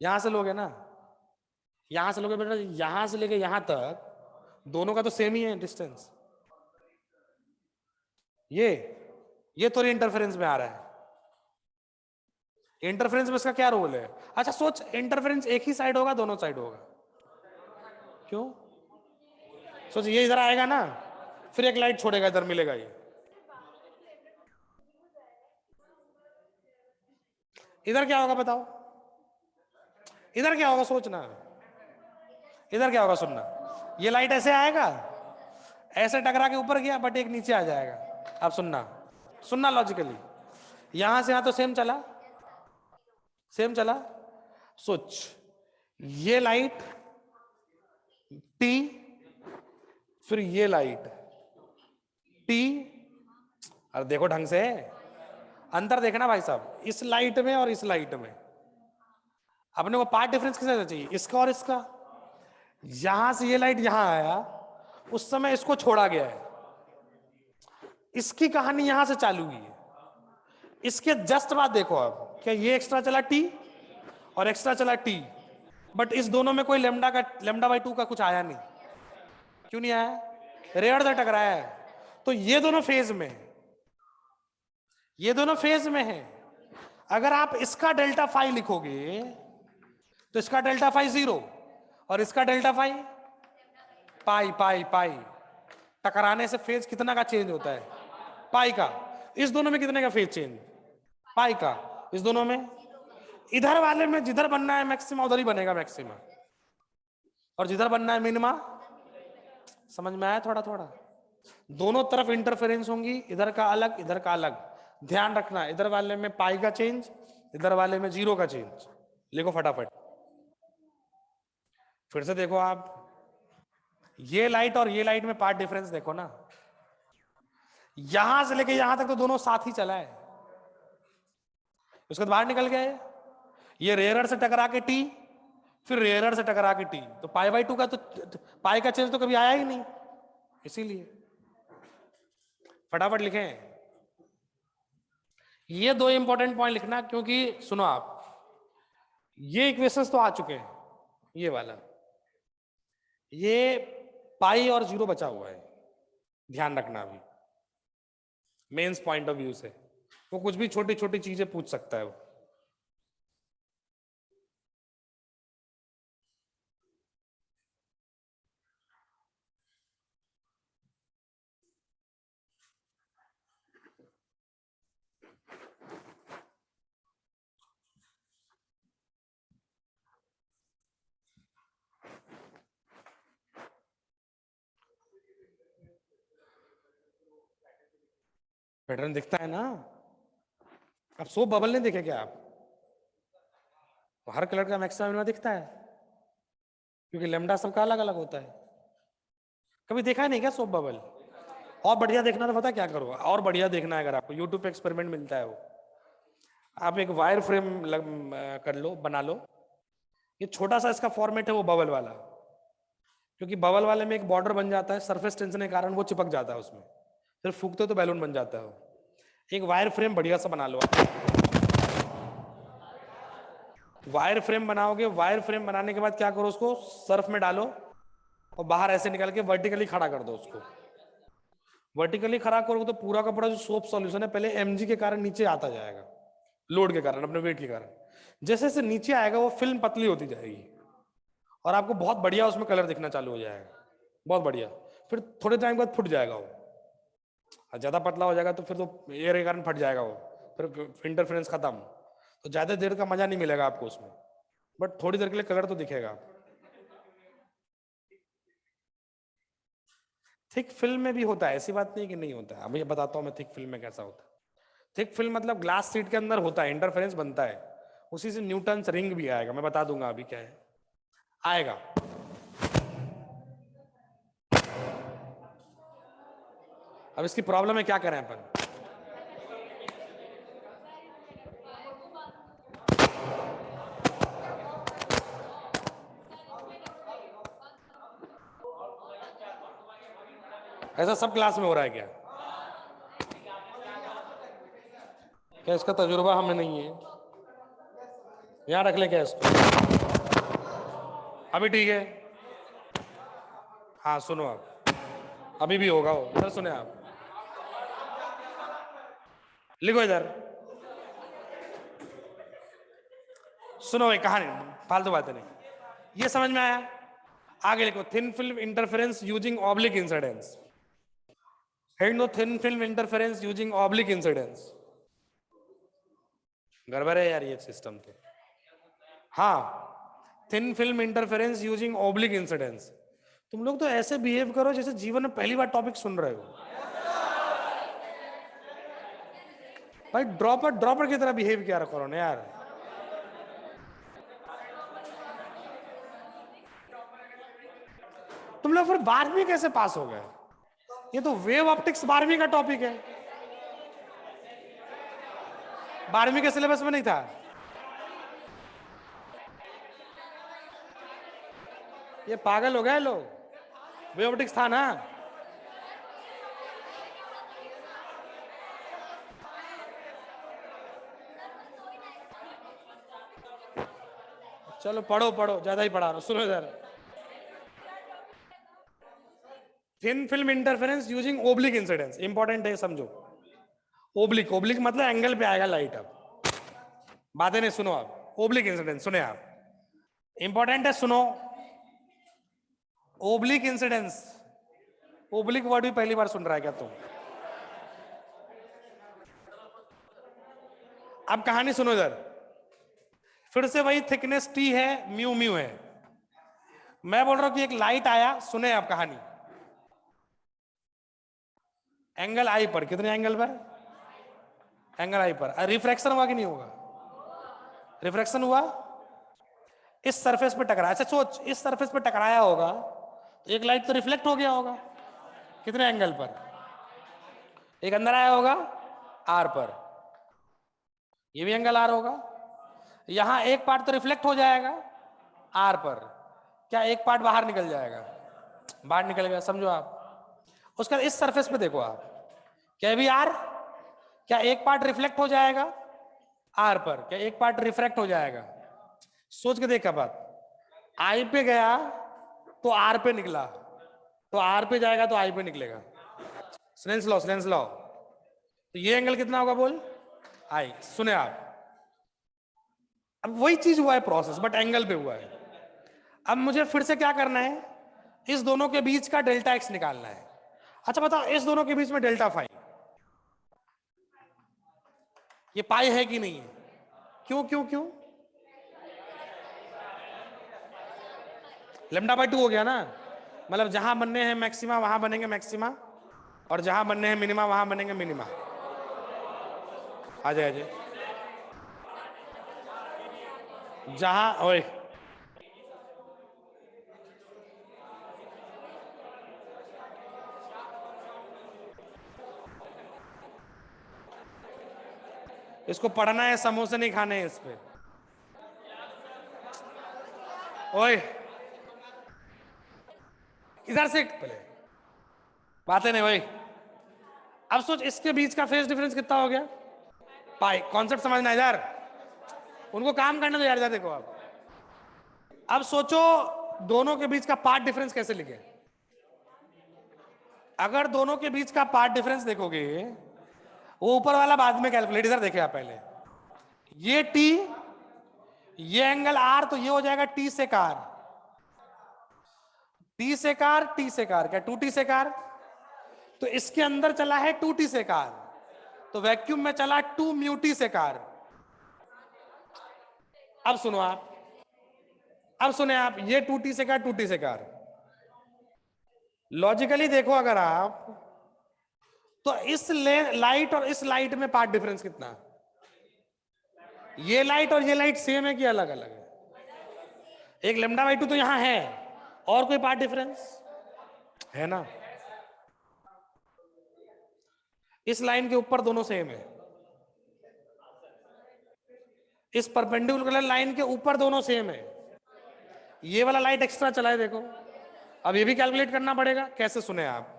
यहां से लोगे ना, यहां से लोगे बेटा, यहां से लेके यहां तक दोनों का तो सेम ही है डिस्टेंस। ये थोड़ी इंटरफेरेंस में आ रहा है। इंटरफेरेंस में इसका क्या रोल है? अच्छा सोच, इंटरफेरेंस एक ही साइड होगा दोनों साइड होगा? क्यों? सोच, ये इधर आएगा ना, फिर एक लाइट छोड़ेगा, इधर मिलेगा ये। इधर क्या होगा बताओ? इधर क्या होगा सोचना, इधर क्या होगा सुनना। ये लाइट ऐसे आएगा, ऐसे टकरा के ऊपर गया, बट एक नीचे आ जाएगा। अब सुनना, सुनना लॉजिकली, यहां से यहां तो सेम चला, सेम चला। सोच, ये लाइट टी, फिर ये लाइट टी, और देखो ढंग से अंतर देखना भाई साहब, इस लाइट में और इस लाइट में अपने को पार्ट डिफरेंस किसका चाहिए? इसका और इसका। यहां से ये लाइट यहां आया, उस समय इसको छोड़ा गया है, इसकी कहानी यहां से चालू हुई है। इसके जस्ट बाद देखो अब, क्या ये एक्स्ट्रा चला टी और एक्स्ट्रा चला टी, बट इस दोनों में कोई लेमडा बाई 2 का कुछ आया नहीं। क्यों नहीं आया? रेयर से टकराया है। तो ये दोनों फेज में है, ये दोनों फेज में है। अगर आप इसका डेल्टा फाई लिखोगे तो इसका डेल्टा फाई 0 और इसका डेल्टा फाई पाई पाई पाई। टकराने से फेज कितना का चेंज होता है? पाई का। इस दोनों में कितने का फेज चेंज? पाई का। इस दोनों में, इधर वाले में जिधर बनना है मैक्सिमा उधर ही बनेगा मैक्सिमा, और जिधर बनना है मिनिमा। समझ में आया थोड़ा थोड़ा? दोनों तरफ इंटरफेरेंस होंगी, इधर का अलग इधर का अलग। ध्यान रखना, इधर वाले में पाई का चेंज, इधर वाले में 0 का चेंज। लिखो फटाफट। फिर से देखो आप, ये लाइट और ये लाइट में पार्ट डिफरेंस देखो ना। यहां से लेके यहां तक तो दोनों साथ ही चला है, उसके बाद बाहर निकल गए। ये रेयरर से टकरा के टी, फिर रेयरर से टकरा के टी, तो पाई बाई 2 का तो पाई का चेंज तो कभी आया ही नहीं, इसीलिए। फटाफट लिखें। ये दो इंपॉर्टेंट पॉइंट लिखना, क्योंकि सुनो आप, ये इक्वेशंस तो आ चुके हैं, ये वाला, ये पाई और 0 बचा हुआ है, ध्यान रखना। अभी मेंस पॉइंट ऑफ व्यू से वो कुछ भी छोटी छोटी चीजें पूछ सकता है वो। पैटर्न दिखता है ना? अब सोप बबल नहीं देखे क्या आप? हर कलर का मैक्सिमम मिनिमम दिखता है, क्योंकि लेमडा सबका अलग अलग होता है। कभी देखा नहीं क्या सोप बबल? और बढ़िया देखना तो पता क्या करो, और बढ़िया देखना है अगर आपको, यूट्यूब पे एक्सपेरिमेंट मिलता है वो। आप एक वायर फ्रेम कर लो, बना लो। ये छोटा सा इसका फॉर्मेट है वो बबल वाला, क्योंकि बबल वाले में एक बॉर्डर बन जाता है, सरफेस टेंशन के कारण वो चिपक जाता है उसमें, फिर फूकते तो बैलून बन जाता है वो। एक वायर फ्रेम बढ़िया सा बना लो आप। वायर फ्रेम बनाओगे, वायर फ्रेम बनाने के बाद क्या करो, उसको सर्फ में डालो और बाहर ऐसे निकाल के वर्टिकली खड़ा कर दो उसको। वर्टिकली खड़ा करोगे तो पूरा का पूरा जो सोप सॉल्यूशन है पहले mg के कारण नीचे आता जाएगा, लोड के कारण, अपने वेट के कारण। जैसे जैसे नीचे आएगा वो फिल्म पतली होती जाएगी और आपको बहुत बढ़िया उसमें कलर दिखना चालू हो जाएगा, बहुत बढ़िया। फिर थोड़े टाइम बाद फुट जाएगा वो, ज्यादा पतला हो जाएगा तो फिर तो एयर के कारण फट जाएगा वो, फिर इंटरफेरेंस खत्म। तो ज्यादा देर का मजा नहीं मिलेगा आपको उसमें, बट थोड़ी देर के लिए कलर तो दिखेगा। थिक फिल्म में भी होता है, ऐसी बात नहीं कि नहीं होता है। अभी बताता हूँ मैं थिक फिल्म में कैसा होता है। थिक फिल्म मतलब ग्लास शीट के अंदर होता है, इंटरफेरेंस बनता है, उसी से न्यूटन्स रिंग भी आएगा, मैं बता दूंगा अभी क्या है, आएगा। अब इसकी प्रॉब्लम है, क्या करें अपन? ऐसा सब क्लास में हो रहा है क्या? क्या इसका तजुर्बा हमें नहीं है? यहां रख ले क्या इसको? अभी ठीक है? हाँ सुनो, आप अभी भी होगा वो, इधर सुने आप, लिखो इधर। सुनो एक कहानी, फालतू बातें नहीं, ये समझ में आया? आगे लिखो, thin film interference using oblique incidence. हेड नो, thin film interference using oblique incidence. गड़बड़ है यार ये सिस्टम तो। हाँ, thin film interference using oblique incidence. तुम लोग तो ऐसे बिहेव करो जैसे जीवन में पहली बार टॉपिक सुन रहे हो भाई। ड्रॉपर ड्रॉपर की तरह बिहेव किया करो ना यार। तुम लोग फिर 12वीं कैसे पास हो गए? ये तो वेव ऑप्टिक्स 12वीं का टॉपिक है, 12वीं के सिलेबस में नहीं था। ये पागल हो गए लोग, वेव ऑप्टिक्स था ना। चलो पढ़ो पढ़ो, ज्यादा ही पढ़ा रहा हूं, सुनो इधर। Thin film interference using oblique incidence, important है, समझो। ओब्लिक, ओब्लिक मतलब एंगल पे आएगा लाइट। अब बातें नहीं सुनो आप, ओब्लिक इंसिडेंस सुने आप, इंपॉर्टेंट है, सुनो। ओब्लिक इंसिडेंस, ओब्लिक वर्ड भी पहली बार सुन रहा है क्या तुम? अब कहानी सुनो इधर, फिर से वही थिकनेस टी है, म्यू म्यू है। मैं बोल रहा हूं कि एक लाइट आया, सुने आप कहानी। एंगल आई पर, कितने एंगल पर? एंगल आई पर। रिफ्रैक्शन हुआ कि नहीं होगा? रिफ्रैक्शन हुआ, इस सरफेस पे टकराया। अच्छा सोच, इस सरफेस पे टकराया होगा तो एक लाइट तो रिफ्लेक्ट हो गया होगा, कितने एंगल पर? एक अंदर आया होगा आर पर, ये भी एंगल आर होगा। यहां एक पार्ट तो रिफ्लेक्ट हो जाएगा आर पर, क्या एक पार्ट बाहर निकल जाएगा? बाहर निकल गया, समझो आप। उसका इस सरफेस पे देखो आप, क्या भी आर, क्या एक पार्ट रिफ्लेक्ट हो जाएगा आर पर, क्या एक पार्ट रिफ्रैक्ट हो जाएगा? सोच के देखा बात, आई पे गया तो आर पे निकला, तो आर पे जाएगा तो आई पे निकलेगा। Snell's law, Snell's law. तो ये एंगल कितना होगा बोल? आई। सुने आप, अब वही चीज हुआ है प्रोसेस, बट एंगल पे हुआ है। अब मुझे फिर से क्या करना है, इस दोनों के बीच का डेल्टा एक्स निकालना है। अच्छा बताओ, इस दोनों के बीच में डेल्टा फाई, ये पाई है कि नहीं है? क्यों क्यों क्यों? लेमडा बाई 2 हो गया ना, मतलब जहां बनने हैं मैक्सिमा वहां बनेंगे मैक्सिमा, और जहां बनने हैं मिनिमा वहां बनेंगे मिनिमा। आ जाए, आ जाए। जहां, ओए इसको पढ़ना है, समोसे नहीं खाने हैं इस पे। ओए इधर से पहले बातें नहीं भाई। अब सोच, इसके बीच का फेस डिफरेंस कितना हो गया? पाई। कॉन्सेप्ट समझना इधर, उनको काम करने दो यार। इधर देखो आप, अब सोचो दोनों के बीच का पार्ट डिफरेंस कैसे लिखे। अगर दोनों के बीच का पार्ट डिफरेंस देखोगे, वो ऊपर वाला बाद में कैलकुलेट, इधर देखे आप पहले, ये टी, ये एंगल आर, तो ये हो जाएगा टी से कार, टी से कार, टी से कार, क्या 2t से कार? तो इसके अंदर चला है 2t से कार, तो वैक्यूम में चला 2 म्यूटी से कार। अब सुनो आप, अब सुने आप, ये 2t से कार, 2t से कार। लॉजिकली देखो अगर आप, तो इस लाइट और इस लाइट में पार्ट डिफरेंस कितना है? ये लाइट और ये लाइट सेम है कि अलग अलग है? एक लेमडा बाई 2 तो यहां है, और कोई पार्ट डिफरेंस है ना? इस लाइन के ऊपर दोनों सेम है, इस परपेंडिकुलर लाइन के ऊपर दोनों सेम है। ये वाला लाइट एक्स्ट्रा चला है देखो। अब ये भी कैलकुलेट करना पड़ेगा, कैसे? सुने आप,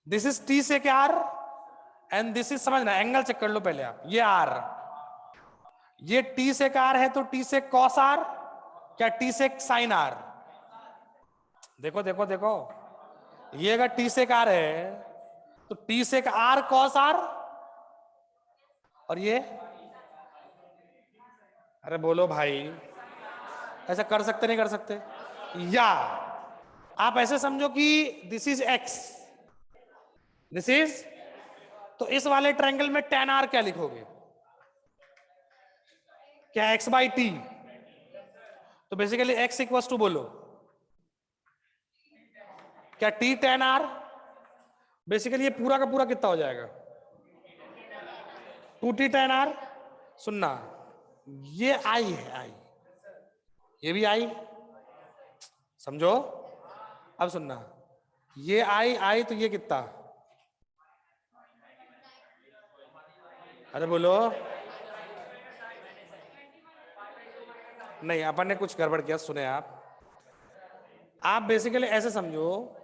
दिस इज टी से क्या आर, एंड दिस इज, समझना एंगल चेक कर लो पहले आप, ये आर, ये टी से कार है तो टी से कॉस आर, क्या टी से साइन आर? देखो देखो देखो, ये अगर टी से कार है तो टी से आर कॉस आर, और ये, अरे बोलो भाई, ऐसा कर सकते नहीं कर सकते? या आप ऐसे समझो कि this is x, this is, तो इस वाले ट्रायंगल में tan r क्या लिखोगे? क्या x बाई टी? तो बेसिकली x इक्वल टू, बोलो क्या t tan r? बेसिकली ये पूरा का पूरा कितना हो जाएगा? 2t tan r। सुनना, ये i है, i, ये भी i, समझो। अब सुनना, ये i तो ये कितना? अरे बोलो, नहीं अपन ने कुछ गड़बड़ किया। सुने आप बेसिकली ऐसे समझो,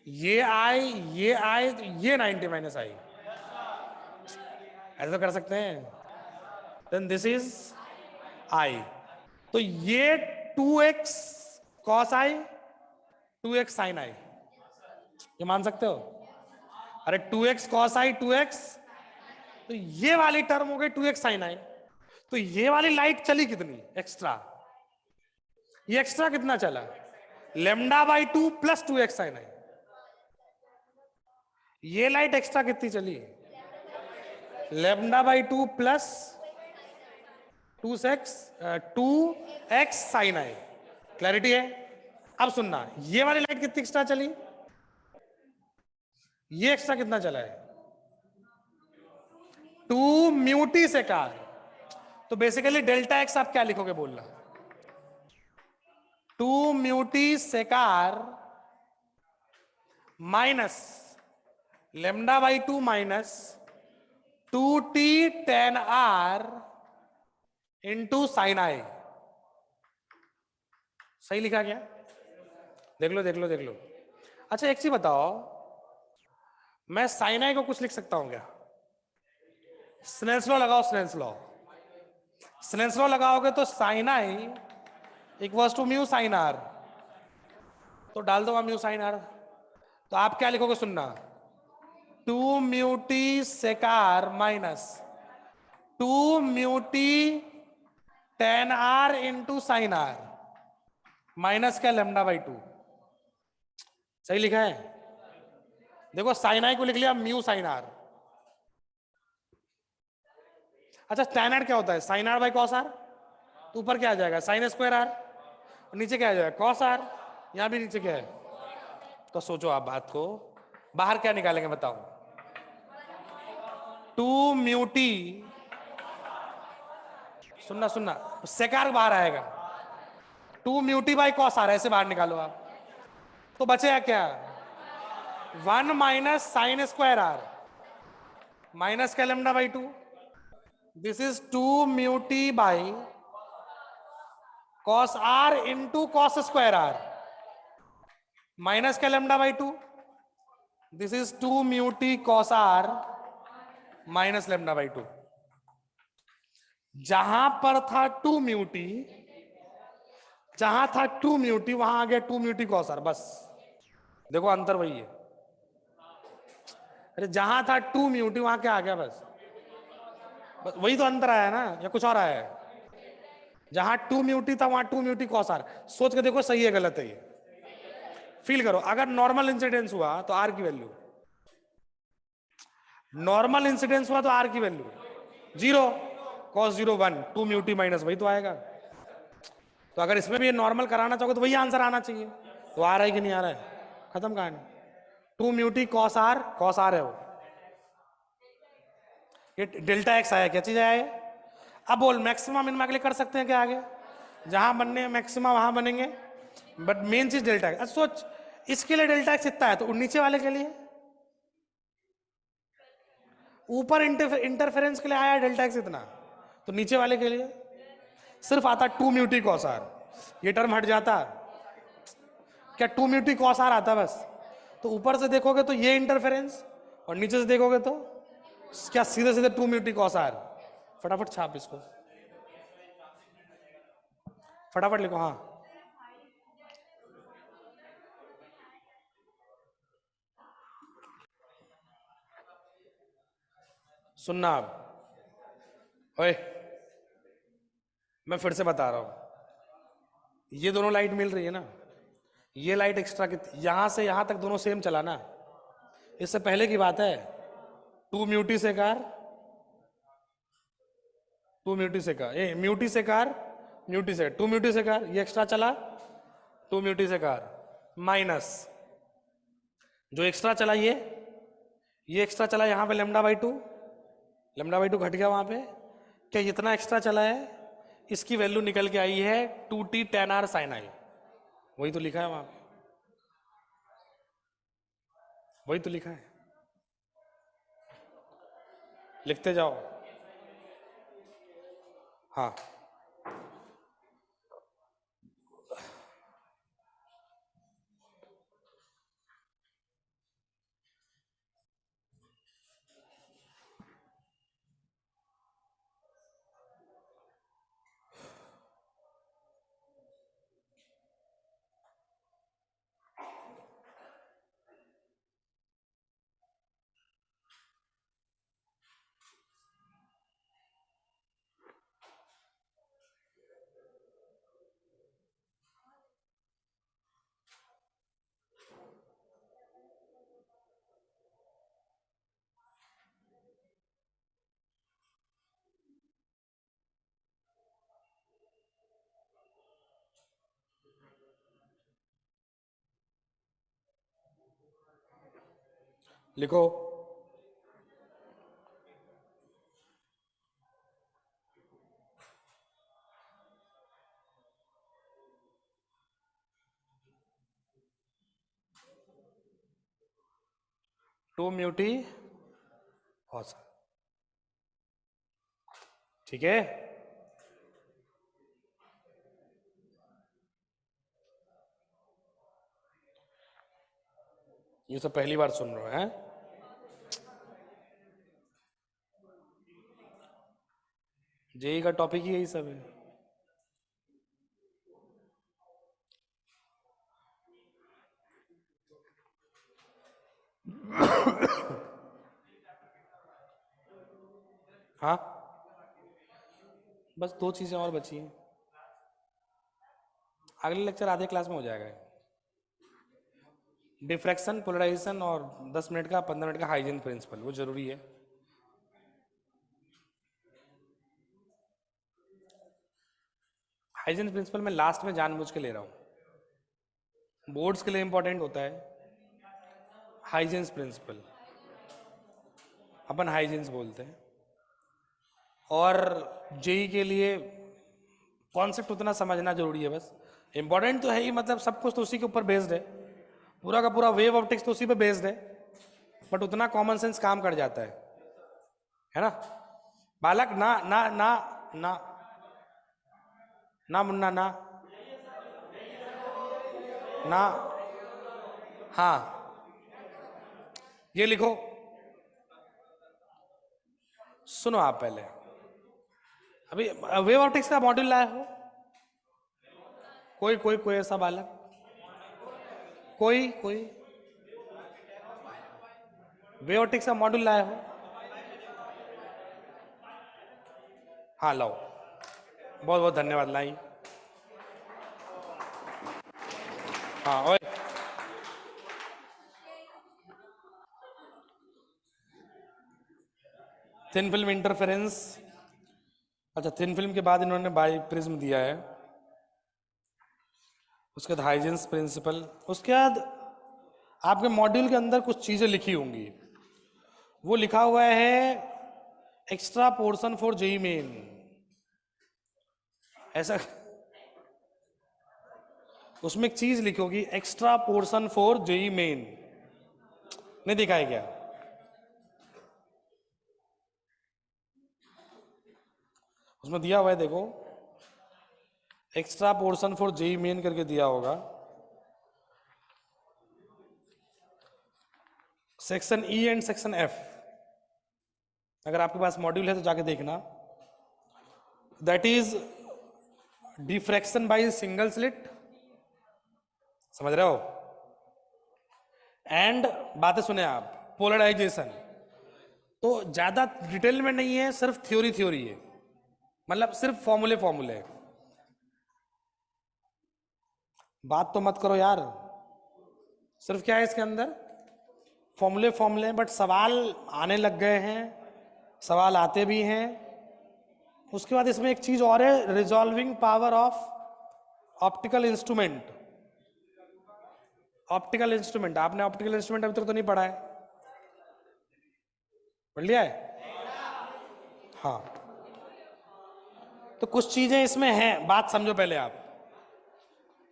ये आई, ये आई, तो ये 90 माइनस आई, ऐसा कर सकते हैं। देन दिस इज आई, तो ये 2x cos I, 2x sine i, ये मान सकते हो? अरे 2x कॉस आई, 2x, तो ये वाली टर्म हो गई 2x साइन आई। तो ये वाली लाइट चली कितनी एक्स्ट्रा, ये एक्स्ट्रा कितना चला, lambda by 2 plus 2x sine i. ये लाइट एक्स्ट्रा कितनी चली, lambda by 2 plus 2x sine i. Clarity है? अब सुनना, ये वाली लाइट कितनी एक्स्ट्रा चली, ये एक्स्ट्रा कितना चला है, 2 म्यूटी सेकार। तो बेसिकली डेल्टा एक्स आप क्या लिखोगे बोलना, 2 mu t sec r minus lambda by 2 minus 2t tan r into sine I. सही लिखा क्या? देख लो देख लो देख लो। अच्छा एक चीज बताओ, मैं साइन आई को कुछ लिख सकता हूं क्या? स्नेल्स लॉ लगाओ, स्नेल्स लॉ। स्नेल्स लॉ लगाओगे तो sine i equals to mu sine r, तो डाल दो म्यू साइन आर। तो आप क्या लिखोगे सुनना, 2 mu t sec r minus 2 mu t tan r into sine r minus क्या लेमडा बाई 2। सही लिखा है? देखो साइन आई को लिख लिया म्यू साइन आर। अच्छा tan आर क्या होता है, sine r by cos r. तो ऊपर क्या आ जाएगा, साइन स्क्वायर आर, नीचे क्या आ जाएगा, कॉस आर। यहां भी नीचे क्या है, तो सोचो आप बात को, बाहर क्या निकालेंगे बताओ, 2 म्यूटी, सुनना सुनना, सेकार बाहर आएगा, 2 म्यूटी बाई कॉस आर, ऐसे बाहर निकालो आप, तो बचेगा क्या, 1 minus sine square r minus क्या lambda by 2। This is 2 mu t by cos r into cos square r minus क्या lambda by 2। This is 2 mu t cos r minus lambda by 2। जहां पर था 2 म्यूटी, जहां था 2 म्यूटी वहां आ गया 2 म्यूटी कॉस आर, बस। देखो अंतर वही है। अरे जहां था 2 म्यूटी वहां क्या आ गया, बस वही तो अंतर आया ना, या कुछ और आया है? जहां 2 म्यूटी था वहां 2 म्यूटी कॉस आर। सोच के देखो सही है गलत है ये, फील करो। अगर नॉर्मल इंसिडेंस हुआ तो आर की वैल्यू, नॉर्मल इंसिडेंस हुआ तो आर की वैल्यू 0, कॉस 0 1, 2 म्यूटी माइनस, वही तो आएगा। तो अगर इसमें भी ये नॉर्मल कराना चाहोगे तो वही आंसर आना चाहिए। तो आ रहा है कि नहीं आ रहा है, खत्म कहानी। 2 म्यूटी कॉस आर है वो, ये डेल्टा एक्स आया, क्या चीज आया है? अब बोल मैक्सिमम मिनिमा के लिए कर सकते हैं क्या आगे, जहां बनने मैक्सिमम वहां बनेंगे, बट मेन चीज डेल्टा एक्स। सोच इसके लिए डेल्टा एक्स इतना है, तो नीचे वाले के लिए ऊपर इंटरफेरेंस के लिए आया डेल्टा एक्स इतना, तो नीचे वाले के लिए सिर्फ आता 2 म्यूटी कॉस आर। ये टर्म हट जाता, क्या 2 म्यूटी कॉस आर आता बस। तो ऊपर से देखोगे तो ये इंटरफेरेंस, और नीचे से देखोगे तो क्या सीधे सीधे 2 म्यूटी कॉस आर। फटाफट छाप इसको, फटाफट लिखो। हाँ सुनना अब, ओए मैं फिर से बता रहा हूं, ये दोनों लाइट मिल रही है ना, ये लाइट एक्स्ट्रा कितनी, यहां से यहां तक दोनों सेम चला ना, इससे पहले की बात है। 2 म्यूटी से कार, 2 म्यूटी से कार, ए म्यूटी से कार, म्यूटी से 2 म्यूटी से कार, ये एक्स्ट्रा चला 2 म्यूटी से कार माइनस जो एक्स्ट्रा चला ये एक्स्ट्रा चला यहां पे लेमडा बाई 2, लेमडा बाई 2 घट गया वहां पे। क्या इतना एक्स्ट्रा चला है, इसकी वैल्यू निकल के आई है 2t tan r sin i, वही तो लिखा है वहां पे, वही तो लिखा है, लिखते जाओ। हाँ लिखो। टू म्यूटी फॉस, ठीक है। ये सब पहली बार सुन रहे हैं। जेई का टॉपिक ही यही सब है। हाँ, बस 2 चीजें और बची हैं। अगले लेक्चर आधे क्लास में हो जाएगा। डिफ्रैक्शन, पोलराइजेशन और 10 मिनट का 15 मिनट का हाइजीन प्रिंसिपल, वो जरूरी है। हाइजीन प्रिंसिपल मैं लास्ट में जानबूझ के ले रहा हूँ, बोर्ड्स के लिए इंपॉर्टेंट होता है। हाइजीन प्रिंसिपल अपन हाइजीन्स बोलते हैं, और जेई के लिए कॉन्सेप्ट उतना समझना जरूरी है बस। इंपॉर्टेंट तो है ही, मतलब सब कुछ तो उसी के ऊपर बेस्ड है, पूरा का पूरा वेव ऑप्टिक्स तो उसी पे बेस्ड है, बट उतना कॉमन सेंस काम कर जाता है ना बालक? ना ना ना ना ना मुन्ना ना ना। हाँ, ये लिखो, सुनो आप पहले। अभी वेव ऑप्टिक्स का मॉड्यूल लाया हो कोई कोई कोई ऐसा बालक? कोई कोई वेव ऑप्टिक्स का मॉड्यूल लाया हो? हाँ लाओ, बहुत बहुत धन्यवाद लाई। हाँ ओए, थिन फिल्म इंटरफेरेंस। अच्छा, थिन फिल्म के बाद इन्होंने बाई प्रिज्म दिया है, उसके बाद हाइजेंस प्रिंसिपल, उसके बाद आपके मॉड्यूल के अंदर कुछ चीजें लिखी होंगी, वो लिखा हुआ है extra portion for JEE Main, ऐसा उसमें एक चीज लिखी होगी extra portion for JEE Main, नहीं दिखा है क्या? उसमें दिया हुआ है, देखो extra portion for JEE Main करके दिया होगा, section E and section F. अगर आपके पास मॉड्यूल है तो जाके देखना। That is diffraction by single slit, समझ रहे हो? एंड बातें सुने आप, पोलराइजेशन तो ज्यादा डिटेल में नहीं है, सिर्फ थ्योरी थ्योरी है, मतलब सिर्फ फॉर्मूले फॉर्मूले। बात तो मत करो यार, सिर्फ क्या है इसके अंदर? फॉर्मूले फॉर्मूले, बट सवाल आने लग गए हैं, सवाल आते भी हैं। उसके बाद इसमें एक चीज और है, resolving power of optical instrument. Optical instrument, आपने ऑप्टिकल इंस्ट्रूमेंट अभी तक तो नहीं पढ़ा है? पढ़ लिया है? हाँ, तो कुछ चीजें इसमें हैं, बात समझो पहले आप।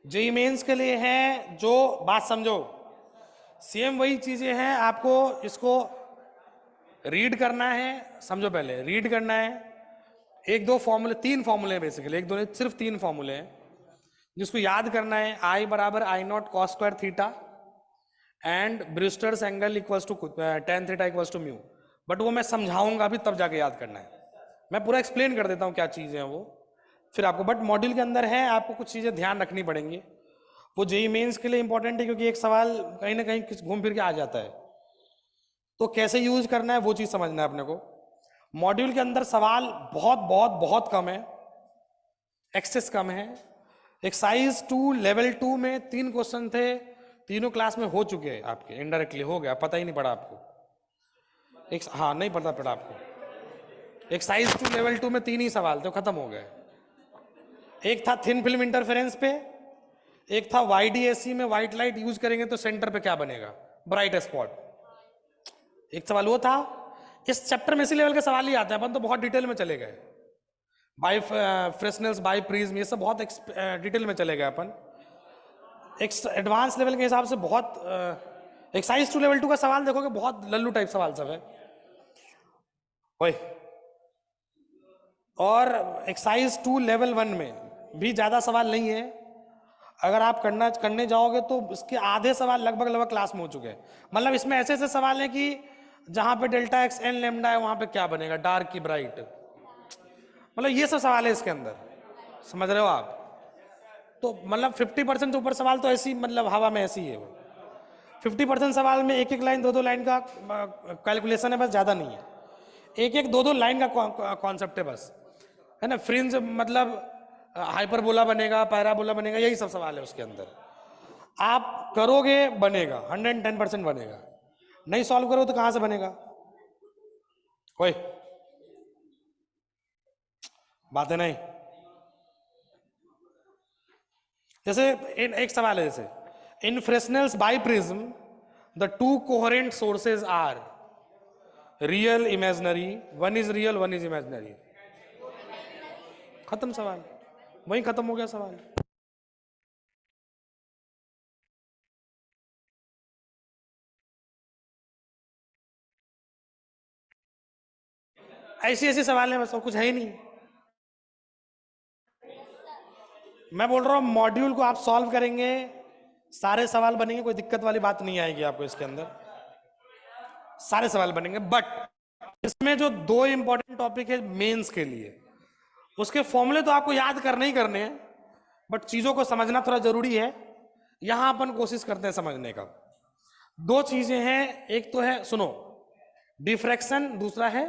जेई मेंस के लिए है जो, बात समझो, सेम वही चीजें हैं, आपको इसको रीड करना है, समझो पहले रीड करना है। एक दो फॉर्मूले, 3 फॉर्मूले हैं बेसिकली, एक दो नहीं सिर्फ 3 फॉर्मूले हैं जिसको याद करना है। आई बराबर I naught cos square theta and Brewster's angle equals to tan theta equals to mu, but वो मैं समझाऊंगा अभी, तब जाके याद करना है। मैं पूरा एक्सप्लेन कर देता हूँ क्या चीजें हैं वो फिर आपको, बट मॉड्यूल के अंदर है, आपको कुछ चीजें ध्यान रखनी पड़ेंगी। वो जेई मेंस के लिए इंपॉर्टेंट है, क्योंकि एक सवाल कहीं ना कहीं घूम फिर के आ जाता है, तो कैसे यूज करना है वो चीज समझना है अपने को। मॉड्यूल के अंदर सवाल बहुत बहुत बहुत कम है, एक्सेस कम है। एक्सरसाइज 2 लेवल 2 में 3 क्वेश्चन थे, तीनों क्लास में हो चुके हैं आपके, इनडायरेक्टली हो गया, पता ही नहीं पड़ा आपको। हाँ, नहीं पता पड़ा आपको। एक्सरसाइज 2 लेवल 2 में 3 ही सवाल थे, खत्म हो गए। एक था थिन फिल्म इंटरफेरेंस पे, एक था वाईडीएससी में व्हाइट लाइट यूज करेंगे तो सेंटर पे क्या बनेगा, ब्राइट स्पॉट। एक सवाल वो था। इस चैप्टर में इसी लेवल के सवाल ही आते हैं, अपन तो बहुत डिटेल में चले गए। बाई फ्रेसनेल्स, बाई प्रिज्म, ये सब बहुत डिटेल में चले गए अपन। एडवांस लेवल के हिसाब से बहुत एक्साइज 2 लेवल 2 का सवाल देखोगे, बहुत लल्लू टाइप सवाल सब है। ओए, और एक्साइज 2 लेवल 1 में भी ज़्यादा सवाल नहीं है। अगर आप करने जाओगे तो इसके आधे सवाल लगभग क्लास में हो चुके हैं। मतलब इसमें ऐसे ऐसे सवाल हैं कि जहां पे डेल्टा एक्स एन लेमडा है वहां पे क्या बनेगा, डार्क की ब्राइट, मतलब ये सब सवाल है इसके अंदर, समझ रहे हो आप? तो मतलब 50% ऊपर सवाल तो ऐसी मतलब हवा में ऐसी है वो। 50% सवाल में एक एक लाइन 2-2 लाइन का कैलकुलेशन है, बस ज़्यादा नहीं है। एक एक 2-2 लाइन का कॉन्सेप्ट है बस, है ना। फ्रिंज मतलब हाइपरबोला बनेगा, पैराबोला बनेगा, यही सब सवाल है उसके अंदर। आप करोगे बनेगा, 110% बनेगा। नहीं सॉल्व करो तो कहां से बनेगा? कोई बातें नहीं। जैसे एक सवाल है, जैसे in Fresnel's biprism the 2 coherent sources are real imaginary, one is real one is imaginary. खत्म सवाल, वही खत्म हो गया सवाल। ऐसी ऐसी सवाल है, बस और कुछ है ही नहीं। मैं बोल रहा हूं मॉड्यूल को आप सॉल्व करेंगे, सारे सवाल बनेंगे, कोई दिक्कत वाली बात नहीं आएगी आपको इसके अंदर, सारे सवाल बनेंगे। बट इसमें जो 2 इंपॉर्टेंट टॉपिक है मेंस के लिए, उसके फॉर्मूले तो आपको याद करने ही करने हैं, बट चीजों को समझना थोड़ा जरूरी है। यहां अपन कोशिश करते हैं समझने का। 2 चीजें हैं, एक तो है सुनो डिफ्रैक्शन, दूसरा है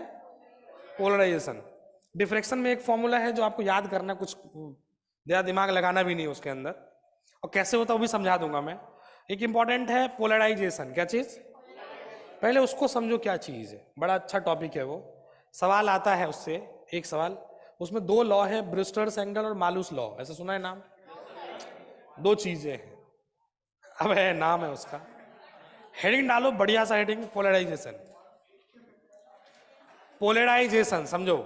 पोलराइजेशन। डिफ्रैक्शन में एक फॉर्मूला है जो आपको याद करना, कुछ ज़्यादा दिमाग लगाना भी नहीं उसके अंदर, और कैसे होता है वो भी समझा दूंगा मैं। एक इंपॉर्टेंट है पोलराइजेशन। क्या चीज? पहले उसको समझो क्या चीज है, बड़ा अच्छा टॉपिक है वो। सवाल आता है उससे, एक सवाल उसमें 2 लॉ है, ब्रिस्टर्स एंगल और मालूस लॉ, ऐसा सुना है नाम? 2 चीजें हैं, अब है नाम है उसका। हेडिंग डालो बढ़िया सा हेडिंग, पोलराइजेशन। पोलराइजेशन समझो,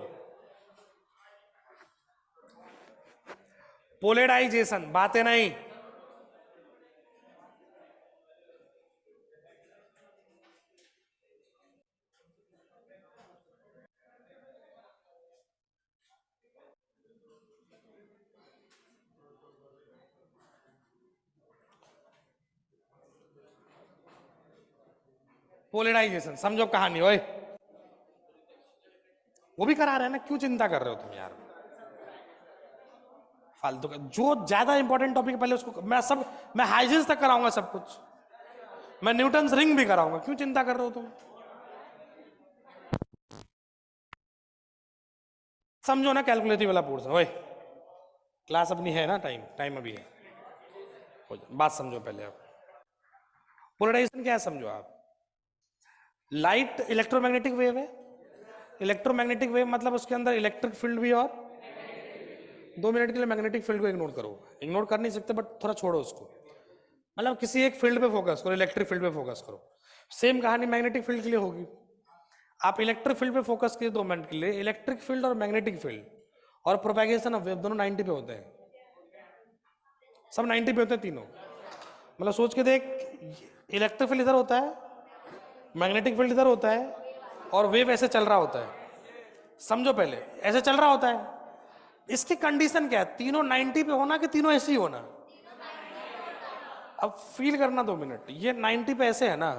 पोलराइजेशन, बातें नहीं। पोलराइजेशन समझो कहानी। ओए वो भी करा रहे हैं ना, क्यों चिंता कर रहे हो तुम यार फालतू का? जो ज्यादा इंपॉर्टेंट टॉपिक पहले उसको मैं हाइजीन्स तक कराऊंगा सब कुछ, मैं न्यूटन्स रिंग भी कराऊंगा, क्यों चिंता कर रहे हो तुम? समझो ना कैलकुलेटिव वाला पोर्शन। ओए क्लास अपनी है ना, टाइम टाइम अभी है, बात समझो पहले आप। पोलराइजेशन क्या है समझो आप। लाइट इलेक्ट्रोमैग्नेटिक वेव है। इलेक्ट्रोमैग्नेटिक वेव मतलब उसके अंदर इलेक्ट्रिक फील्ड भी, और 2 मिनट के लिए मैग्नेटिक फील्ड को इग्नोर करो, इग्नोर कर नहीं सकते बट थोड़ा छोड़ो उसको, मतलब किसी एक फील्ड पे फोकस करो, इलेक्ट्रिक फील्ड पे फोकस करो। सेम कहानी मैग्नेटिक फील्ड के लिए होगी। आप इलेक्ट्रिक फील्ड पे फोकस कीजिए 2 मिनट के लिए, इलेक्ट्रिक फील्ड और मैग्नेटिक फील्ड और प्रोपैगेशन ऑफ वेव दोनों 90 पे होते हैं, सब 90 पे होते हैं तीनों। मतलब सोच के देख, इलेक्ट्रिक फील्ड इधर होता है, मैग्नेटिक फील्ड इधर होता है, और वेव ऐसे चल रहा होता है। समझो पहले, ऐसे चल रहा होता है। इसकी कंडीशन क्या है, तीनों 90 पे होना कि तीनों ऐसे ही होना? अब फील करना 2 मिनट, ये 90 पे ऐसे है ना,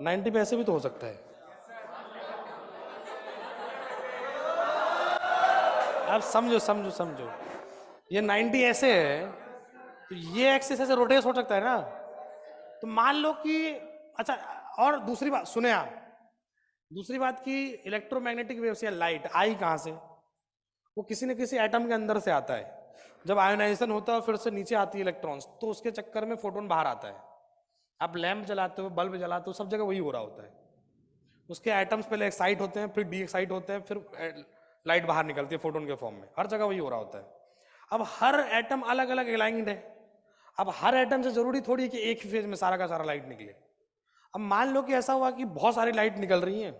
90 पे ऐसे भी तो हो सकता है। अब समझो समझो समझो, ये 90 ऐसे है तो ये एक्सिस ऐसे रोटेट हो सकता है ना। तो मान लो कि अच्छा, और दूसरी बात सुने आप, दूसरी बात की इलेक्ट्रोमैग्नेटिक वेव से लाइट आई कहां से? वो किसी न किसी एटम के अंदर से आता है। जब आयोनाइजेशन होता है फिर से नीचे आती है इलेक्ट्रॉन्स, तो उसके चक्कर में फोटोन बाहर आता है। आप लैंप जलाते हो, बल्ब जलाते हो, सब जगह वही हो रहा होता है। उसके एटम्स पहले एक्साइट होते हैं, फिर डी एक्साइट होते हैं, फिर लाइट बाहर निकलती है फोटोन के फॉर्म में, हर जगह वही हो रहा होता है। अब हर एटम अलग अलग अलाइंड है। अब हर एटम से जरूरी थोड़ी कि एक ही फेज में सारा का सारा लाइट निकले। अब मान लो कि ऐसा हुआ कि बहुत सारी लाइट निकल रही हैं,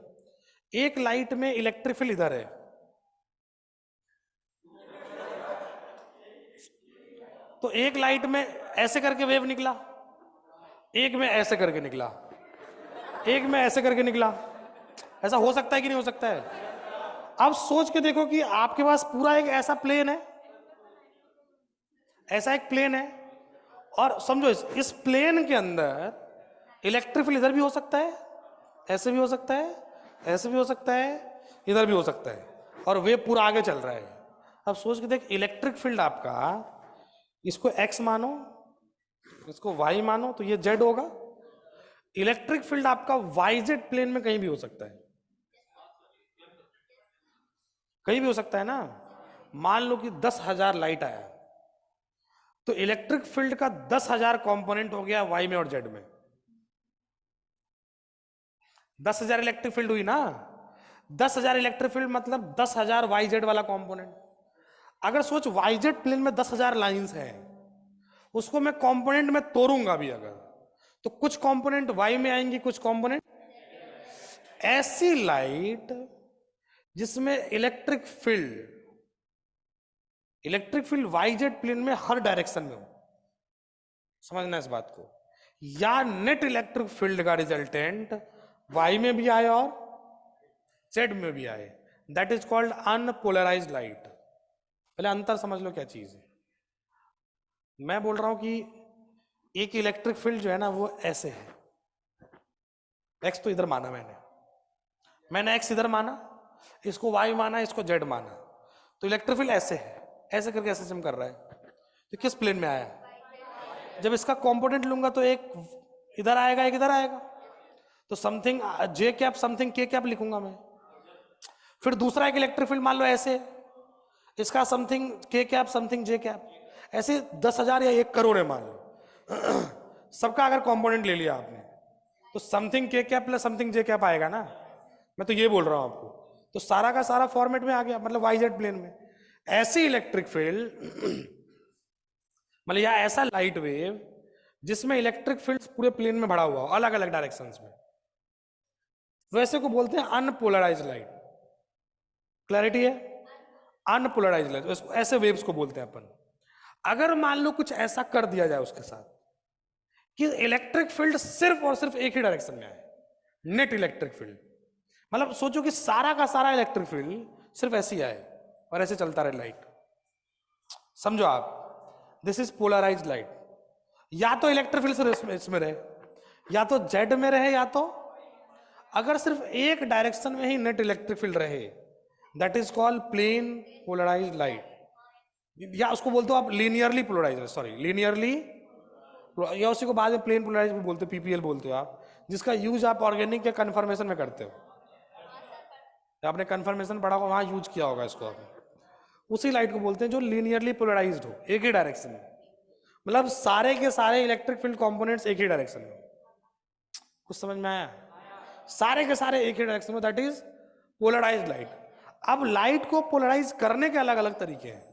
एक लाइट में इलेक्ट्रिक फील्ड इधर है, तो एक लाइट में ऐसे करके वेव निकला, एक में ऐसे करके निकला, एक में ऐसे करके निकला। ऐसा हो सकता है कि नहीं हो सकता है? अब सोच के देखो कि आपके पास पूरा एक ऐसा प्लेन है, ऐसा एक प्लेन है, और समझो इस प्लेन के अंदर इलेक्ट्रिक फील्ड इधर भी हो सकता है, ऐसे भी हो सकता है, ऐसे भी हो सकता है, इधर भी हो सकता है, और वेव पूरा आगे चल रहा है। अब सोच के देख, इलेक्ट्रिक फील्ड आपका, इसको x मानो, इसको y मानो, तो ये z होगा। इलेक्ट्रिक फील्ड आपका YZ प्लेन में कहीं भी हो सकता है, कहीं भी हो सकता है ना। मान लो कि 10,000 लाइट आया, तो इलेक्ट्रिक फील्ड का 10,000 कंपोनेंट हो गया y में और z में। 10,000 इलेक्ट्रिक फील्ड हुई ना, 10,000 इलेक्ट्रिक फील्ड मतलब 10,000 YZ वाला कंपोनेंट। अगर सोच YZ प्लेन में 10,000 लाइंस है, उसको मैं कंपोनेंट में तोड़ूंगा भी अगर, तो कुछ कंपोनेंट y में आएंगी, कुछ कंपोनेंट। ऐसी लाइट जिसमें इलेक्ट्रिक फील्ड YZ प्लेन में हर डायरेक्शन में हो, समझना इस बात को, या नेट इलेक्ट्रिक फील्ड का रिजल्टेंट y में भी आए और z में भी आए, that is called unpolarised light. पहले अंतर समझ लो क्या चीज है। मैं बोल रहा हूं कि एक इलेक्ट्रिक फील्ड जो है ना वो ऐसे है, x तो इधर माना मैंने x इधर माना, इसको y माना, इसको z माना, तो इलेक्ट्रिक फील्ड ऐसे है, ऐसे करके ऐसे चम कर रहा है, तो किस प्लेन में आया? जब इसका कंपोनेंट लूंगा तो एक इधर आएगा, एक इधर आएगा, तो something j cap something k cap लिखूंगा मैं। फिर दूसरा एक इलेक्ट्रिक फील्ड मान लो ऐसे, इसका something k cap something j cap, ऐसे 10,000 या 1 करोड़ है मान लो। सबका अगर कंपोनेंट ले लिया आपने, तो something k cap plus something j cap आएगा ना। मैं तो ये बोल रहा हूं आपको, तो सारा का सारा फॉर्मेट में आ गया, मतलब YZ प्लेन में। ऐसी इलेक्ट्रिक फील्ड मतलब या ऐसा लाइट वेव जिसमें इलेक्ट्रिक फील्ड पूरे प्लेन में भरा हुआ हो, अलग अलग डायरेक्शंस में, वैसे को बोलते हैं अनपोलराइज्ड लाइट। क्लैरिटी है? अनपोलराइज्ड लाइट, ऐसे वेव्स को बोलते हैं अपन। अगर मान लो कुछ ऐसा कर दिया जाए उसके साथ कि इलेक्ट्रिक फील्ड सिर्फ और सिर्फ एक ही डायरेक्शन में आए, नेट इलेक्ट्रिक फील्ड, मतलब सोचो कि सारा का सारा इलेक्ट्रिक फील्ड सिर्फ ऐसे ही आए और ऐसे चलता रहे लाइट, समझो आप, दिस इज पोलराइज्ड लाइट। या तो इलेक्ट्रिक फील्ड इसमें रहे, या तो जेड में रहे, या तो अगर सिर्फ एक डायरेक्शन में ही नेट इलेक्ट्रिक फील्ड रहे, that is called plane polarized light, या उसको बोलते हो आप लीनियरली पोलराइज्ड, सॉरी लीनियरली, या उसी को बाद में प्लेन पोलराइज्ड भी बोलते हो, पीपीएल बोलते हो आप, जिसका यूज आप ऑर्गेनिक के कन्फर्मेशन में करते हो। आपने कन्फर्मेशन पढ़ा होगा, वहां यूज किया होगा इसको आपने। उसी लाइट को बोलते हैं जो लीनियरली पोलराइज्ड हो, एक ही डायरेक्शन में, मतलब सारे के सारे इलेक्ट्रिक फील्ड कंपोनेंट्स एक ही डायरेक्शन में। कुछ समझ में आया? सारे के सारे एक ही डायरेक्शन में, दैट इज पोलराइज्ड लाइट। अब लाइट को पोलराइज करने के अलग अलग तरीके हैं।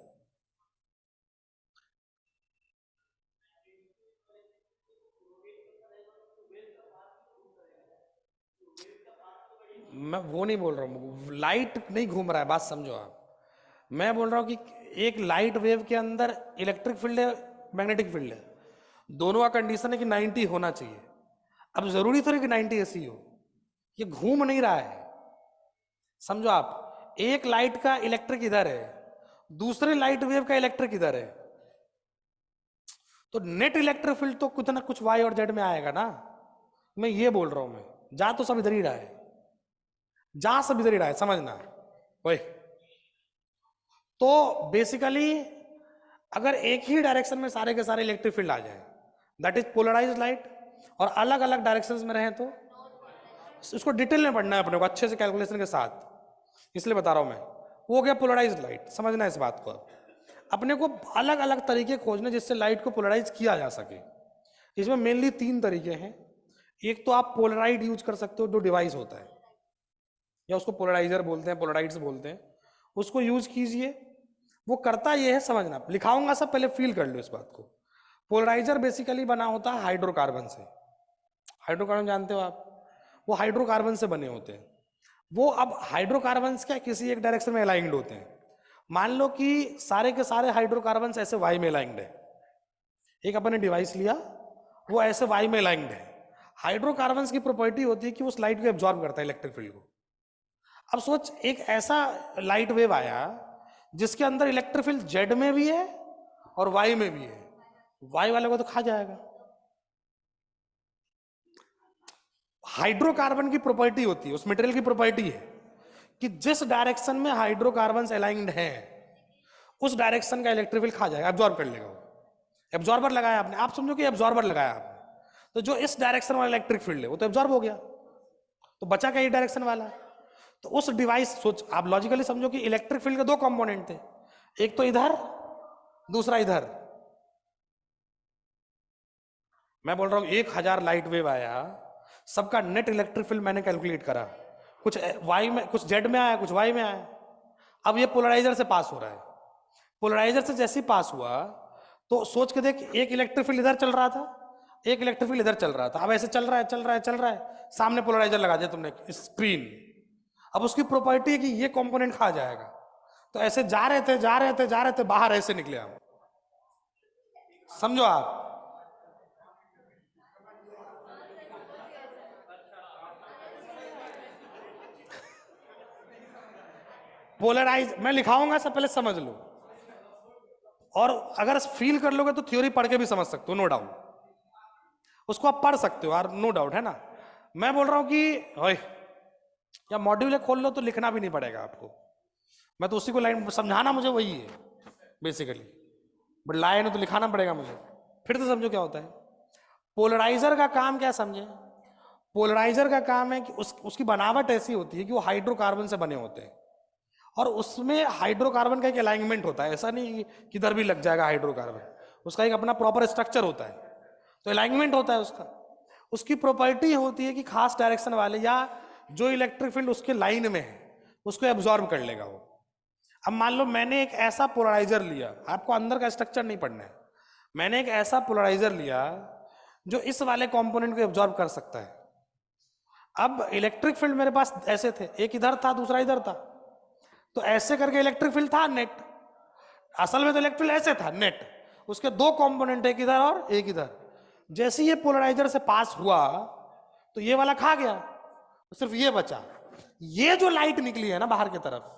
मैं वो नहीं बोल रहा हूँ, लाइट नहीं घूम रहा है, बात समझो आप। मैं बोल रहा हूँ कि एक लाइट वेव के अंदर इलेक्ट्रिक फील्ड है, मैग्नेटिक फील्ड है, दोनों का कंडीशन है कि 90 होना चाहिए। अब जरूरी थोड़ी कि 90 ऐसी हो, ये घूम नहीं रहा है, समझो आप। एक लाइट का इलेक्ट्रिक इधर है, दूसरे लाइट वेव का इलेक्ट्रिक इधर है, तो नेट इलेक्ट्रिक फील्ड तो कुछ ना कुछ वाई और जेड में आएगा ना। मैं ये बोल रहा हूं, मैं जा तो सब इधर ही रहा है, जा सब इधर ही रहा है, समझना वही। तो बेसिकली अगर एक ही डायरेक्शन में सारे के सारे इलेक्ट्रिक फील्ड आ जाए, दैट इज पोलराइज्ड लाइट, और अलग अलग डायरेक्शंस में रहे तो इसको डिटेल में पढ़ना है अपने को अच्छे से कैलकुलेशन के साथ, इसलिए बता रहा हूं मैं। वो हो गया पोलराइज्ड लाइट, समझना इस बात को। अपने को अलग अलग तरीके खोजने जिससे लाइट को पोलराइज किया जा सके। इसमें मेनली 3 तरीके हैं। एक तो आप पोलराइड यूज कर सकते हो, जो डिवाइस होता है, या उसको पोलराइजर बोलते हैं, पोलराइड्स बोलते हैं, उसको यूज कीजिए। वो करता ये है, समझना, लिखाऊंगा सब, पहले फील कर लो इस बात को। पोलराइजर बेसिकली बना होता है हाइड्रोकार्बन से। हाइड्रोकार्बन जानते हो आप? वो हाइड्रोकार्बन से बने होते हैं। वो अब हाइड्रोकार्बन्स क्या किसी एक डायरेक्शन में अलाइंड होते हैं। मान लो कि सारे के सारे हाइड्रोकार्बन्स ऐसे वाई में अलाइंड है, एक अपन ने डिवाइस लिया वो ऐसे वाई में अलाइंड है। हाइड्रोकार्बन्स की प्रॉपर्टी होती है कि उस लाइट को एब्जॉर्ब करता है, इलेक्ट्रिक फील्ड को। अब सोच, एक ऐसा लाइट वेव आया जिसके अंदर इलेक्ट्रिक फील्ड जेड में भी है और वाई में भी है, वाई वाले को तो खा जाएगा। हाइड्रोकार्बन की प्रॉपर्टी होती है, उस मटेरियल की प्रॉपर्टी है कि जिस डायरेक्शन में हाइड्रोकार्बन अलाइंड है उस डायरेक्शन का इलेक्ट्रिक फील्ड खा जाएगा, एब्जॉर्ब कर लेगा वो। एब्जॉर्बर लगाया आपने, आप समझो कि एब्जॉर्बर लगाया आपने, तो जो इस डायरेक्शन वाला इलेक्ट्रिक फील्ड है वो तो एब्जॉर्ब हो गया, तो बचा क्या ये डायरेक्शन वाला। तो उस डिवाइस, सोच आप लॉजिकली समझो कि इलेक्ट्रिक फील्ड के दो कंपोनेंट थे, एक तो इधर दूसरा इधर। मैं बोल रहा हूं 1000 लाइट वेव आया, सबका नेट इलेक्ट्रिक फील्ड मैंने कैलकुलेट करा, कुछ वाई में कुछ जेड में आया कुछ वाई में आया। अब ये पोलराइजर से पास हो रहा है, पोलराइजर से जैसे ही पास हुआ तो सोच के देख, एक इलेक्ट्रिक फील्ड इधर चल रहा था एक इलेक्ट्रिक फील्ड इधर चल रहा था। अब ऐसे चल रहा है चल रहा है चल रहा है, सामने पोलराइजर लगा दिया तुमने स्क्रीन। अब उसकी प्रॉपर्टी है कि ये कंपोनेंट खा जाएगा, तो ऐसे जा रहे थे जा रहे थे जा रहे थे, बाहर ऐसे निकले हम। समझो आप, पोलराइज मैं लिखाऊंगा, सब पहले समझ लो, और अगर फील कर लोगे तो थ्योरी पढ़ के भी समझ सकते हो, नो डाउट। उसको आप पढ़ सकते हो यार, नो डाउट, है ना। मैं बोल रहा हूं कि ओए, या मॉड्यूल खोल लो तो लिखना भी नहीं पड़ेगा आपको, मैं तो उसी को लाइन समझाना मुझे वही है बेसिकली, बट लाइन तो लिखाना पड़ेगा मुझे। फिर तो समझो क्या होता है। पोलराइजर का काम क्या समझे, पोलराइजर का काम है कि उसकी बनावट ऐसी होती है कि वो हाइड्रोकार्बन से बने होते हैं, और उसमें हाइड्रोकार्बन का एक अलाइनमेंट होता है, ऐसा नहीं कि किधर भी लग जाएगा हाइड्रोकार्बन, उसका एक अपना प्रॉपर स्ट्रक्चर होता है, तो अलाइनमेंट होता है उसका। उसकी प्रॉपर्टी होती है कि खास डायरेक्शन वाले या जो इलेक्ट्रिक फील्ड उसके लाइन में है उसको एब्जॉर्ब कर लेगा वो। अब मान लो मैंने एक ऐसा पोलराइजर लिया, आपको अंदर का स्ट्रक्चर नहीं पढ़ना है, मैंने एक ऐसा पोलराइजर लिया जो इस वाले कंपोनेंट को एब्जॉर्ब कर सकता है। अब इलेक्ट्रिक फील्ड मेरे पास ऐसे थे, एक इधर था दूसरा इधर था, तो ऐसे करके इलेक्ट्रिक फील्ड था नेट, असल में तो इलेक्ट्रिक फील्ड ऐसे था नेट, उसके दो कंपोनेंट, एक इधर और एक इधर। जैसे ये पोलराइजर से पास हुआ तो ये वाला खा गया, तो सिर्फ ये बचा। ये जो लाइट निकली है ना बाहर की तरफ,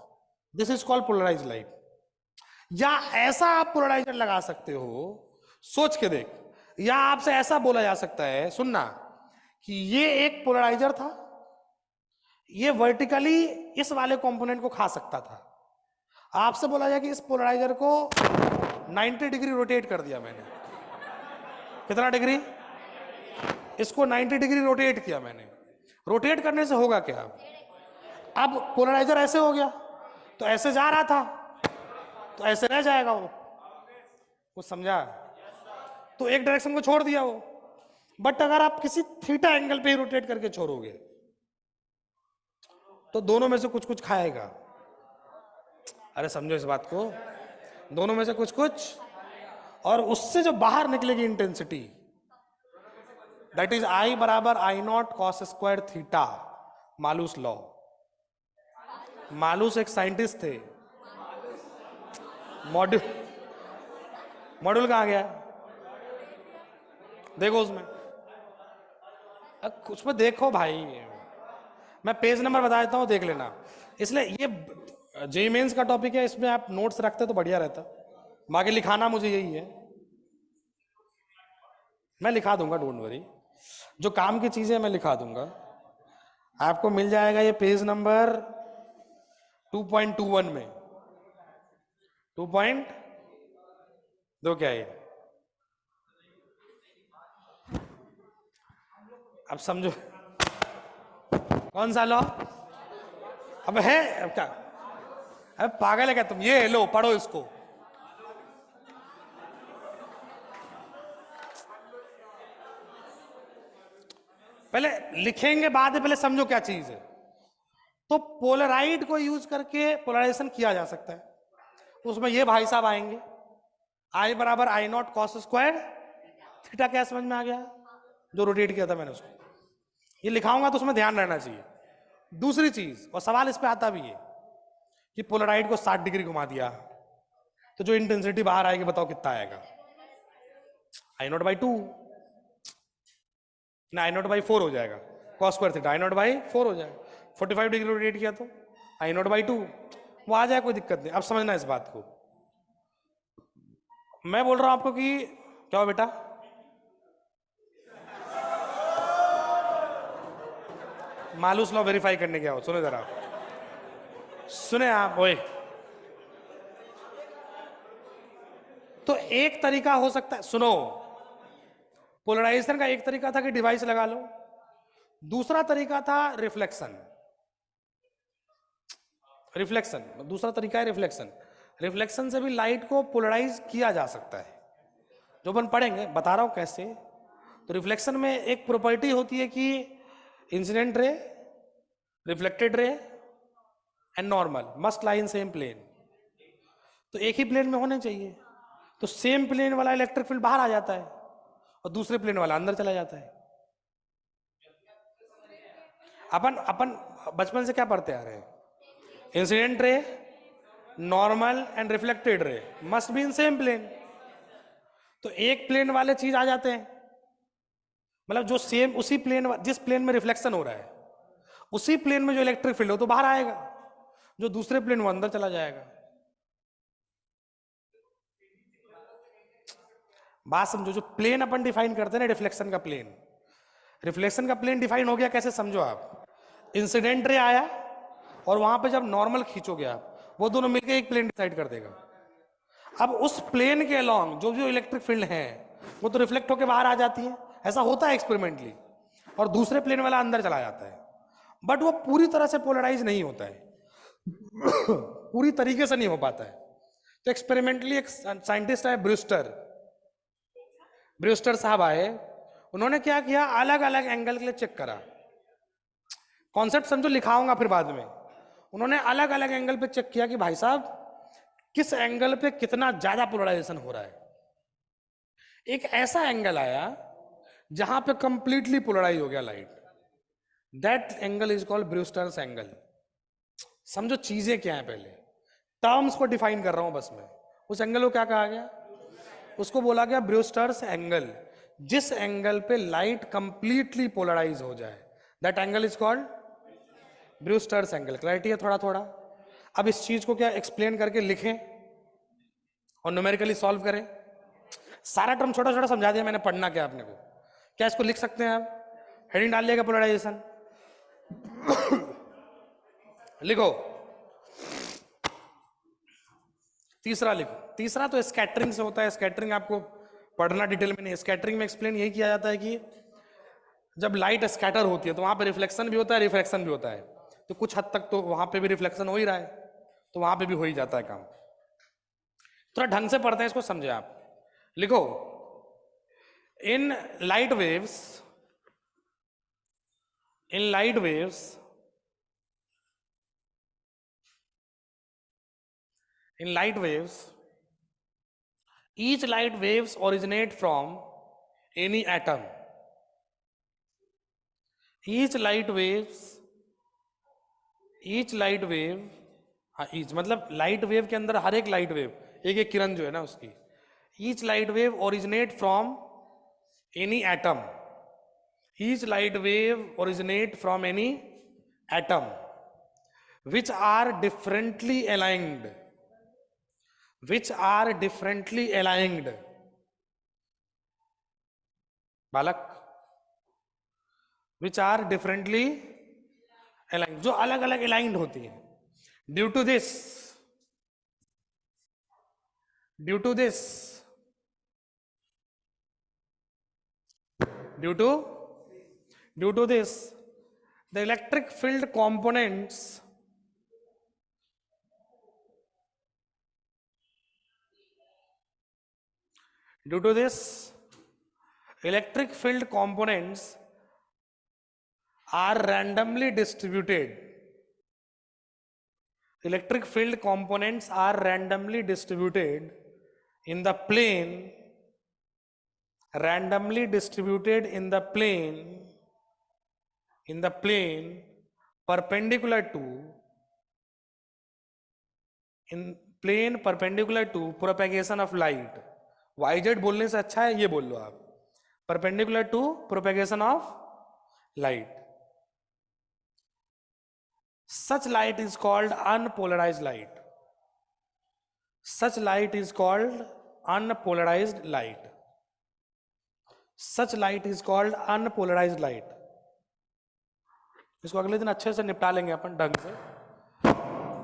this is called polarize light. या ऐसा आप पोलराइजर लगा सकते हो, सोच के देख, या आपसे ऐसा बोला जा सकता है, सुनना, कि ये एक पोलराइजर था, ये वर्टिकली इस वाले कंपोनेंट को खा सकता था। आपसे बोला जाए कि इस पोलराइजर को 90 डिग्री रोटेट कर दिया मैंने, कितना डिग्री, इसको 90 डिग्री रोटेट किया मैंने। रोटेट करने से होगा क्या, अब पोलराइजर ऐसे हो गया, तो ऐसे जा रहा था तो ऐसे रह जाएगा वो, कुछ समझा। तो एक डायरेक्शन को छोड़ दिया वो, बट अगर आप किसी थीटा एंगल पे ही रोटेट करके छोड़ोगे तो दोनों में से कुछ कुछ खाएगा। अरे समझो इस बात को, दोनों में से कुछ कुछ, और उससे जो बाहर निकलेगी इंटेंसिटी, दैट इज आई बराबर I naught cos square theta, Malus law. Malus एक साइंटिस्ट थे, मॉड्यूल मॉड्यूल कहाँ गया, देखो उसमें, उसमें देखो भाई, मैं पेज नंबर बता देता हूँ, देख लेना। इसलिए ये जे मेंस का टॉपिक है, इसमें आप नोट्स रखते तो बढ़िया रहता, बाकी लिखाना मुझे यही है, मैं लिखा दूंगा, डोंट वरी, जो काम की चीजें मैं लिखा दूंगा। आपको मिल जाएगा ये पेज नंबर 2.21 में, 2 पॉइंट दो क्या है, अब समझो कौन सा लॉ, अब है, अब क्या, अब पागल है क्या तुम, ये लो पढ़ो इसको। पहले लिखेंगे बाद में, पहले समझो क्या चीज है। तो पोलराइड को यूज करके पोलराइजेशन किया जा सकता है, उसमें ये भाई साहब आएंगे, आई बराबर I naught cos square theta, क्या समझ में आ गया, जो रोटेट किया था मैंने उसको। ये लिखाऊंगा तो उसमें ध्यान रहना चाहिए। दूसरी चीज, और सवाल इस पे आता भी है कि पोलराइड को 60 डिग्री घुमा दिया तो जो इंटेंसिटी बाहर आएगी बताओ कितना आएगा? I0/2 ना, I0/4 हो जाएगा, cos स्क्वायर थीटा I0/4 हो जाएगा। 45 डिग्री रोटेट किया तो I0/2 वो आ जाए, कोई दिक्कत नहीं। अब समझना इस बात को, मैं बोल रहा हूं आपको कि क्या हो बेटा, मालूस लॉ वेरीफाई करने गया हो, सुने जरा, सुने आप ओए। तो एक तरीका हो सकता है, सुनो, पोलराइजेशन का एक तरीका था कि डिवाइस लगा लो, दूसरा तरीका था रिफ्लेक्शन। रिफ्लेक्शन दूसरा तरीका है रिफ्लेक्शन। रिफ्लेक्शन से भी लाइट को पोलराइज किया जा सकता है, जो अपन पढ़ेंगे, बता रहा हूं कैसे। तो रिफ्लेक्शन में एक प्रॉपर्टी होती है कि incident ray, reflected ray and normal must lie in same plane, तो एक ही प्लेन में होने चाहिए। तो सेम प्लेन वाला इलेक्ट्रिक फील्ड बाहर आ जाता है और दूसरे प्लेन वाला अंदर चला जाता है। अपन अपन बचपन से क्या पढ़ते आ रहे हैं? Incident ray, normal and reflected ray must be in same plane. तो एक प्लेन वाले चीज आ जाते हैं, मतलब जो सेम उसी प्लेन, जिस प्लेन में रिफ्लेक्शन हो रहा है उसी प्लेन में जो इलेक्ट्रिक फील्ड हो तो बाहर आएगा, जो दूसरे प्लेन वो अंदर चला जाएगा। बात समझो, जो प्लेन अपन डिफाइन करते हैं ना, रिफ्लेक्शन का प्लेन, रिफ्लेक्शन का प्लेन डिफाइन हो गया कैसे, समझो आप, इंसिडेंट रे आया और वहां पे जब नॉर्मल खींचोगे आप, वो दोनों मिलकर एक प्लेन डिसाइड कर देगा। अब उस प्लेन के अलॉन्ग जो जो इलेक्ट्रिक फील्ड है वो तो रिफ्लेक्ट होकर बाहर आ जाती है, ऐसा होता है एक्सपेरिमेंटली, और दूसरे प्लेन वाला अंदर चला जाता है, बट वो पूरी तरह से पोलराइज नहीं होता है पूरी तरीके से नहीं हो पाता है। तो एक्सपेरिमेंटली एक साइंटिस्ट है ब्रूस्टर, ब्रूस्टर साहब आए, उन्होंने क्या किया, अलग अलग एंगल के लिए चेक करा, कॉन्सेप्ट समझो, लिखाऊंगा फिर बाद में। उन्होंने अलग अलग एंगल पे चेक किया कि भाई साहब किस एंगल पे कितना ज्यादा पोलराइजेशन हो रहा है। एक ऐसा एंगल आया जहां पे कंप्लीटली पोलराइज हो गया light, that angle is called Brewster's angle. समझो चीजें क्या है, पहले टर्म्स को डिफाइन कर रहा हूं बस मैं। उस एंगल को क्या कहा गया, उसको बोला गया ब्रूस्टर्स एंगल। जिस एंगल पे लाइट कंप्लीटली पोलराइज हो जाए, that angle is called Brewster's angle. Clarity है थोड़ा थोड़ा? अब इस चीज को क्या एक्सप्लेन करके लिखें और न्यूमेरिकली सॉल्व करें। सारा टर्म छोटा छोटा समझा दिया मैंने, पढ़ना क्या आपने को, क्या इसको लिख सकते हैं आप? हेडिंग डाल लिएगा पोलराइजेशन लिखो। तीसरा लिखो, तीसरा तो स्कैटरिंग से होता है। स्कैटरिंग आपको पढ़ना डिटेल में नहीं, स्कैटरिंग में एक्सप्लेन यही किया जाता है कि जब लाइट स्कैटर होती है तो वहां पे रिफ्लेक्शन भी होता है, रिफ्रैक्शन भी होता है, तो कुछ हद तक तो वहां पे भी रिफ्लेक्शन हो ही रहा है, तो वहां पे भी हो ही जाता है काम। थोड़ा ढंग से पढ़ते हैं इसको, समझे आप। लिखो, in light waves, in light waves, in light waves, each light waves originate from any atom. each light waves, each light wave, हाँ each मतलब लाइट वेव के अंदर हर एक लाइट वेव, एक एक किरण जो है ना उसकी, each light wave originate from any atom. each light wave originate from any atom which are differently aligned, which are differently aligned, बालक, which are differently aligned, जो अलग अलग aligned होती है। due to this, due to this, due to, due to this, the electric field components, due to this, electric field components are randomly distributed. Electric field components are randomly distributed in the plane, randomly distributed in the plane in the plane perpendicular to propagation of light. yz बोलने से अच्छा है ये बोल लो आप, perpendicular to propagation of light. Such light is called unpolarized light. Such light is called unpolarized light. Such light is called unpolarized light. इसको अगले दिन अच्छे से निपटा लेंगे अपन ढंग से,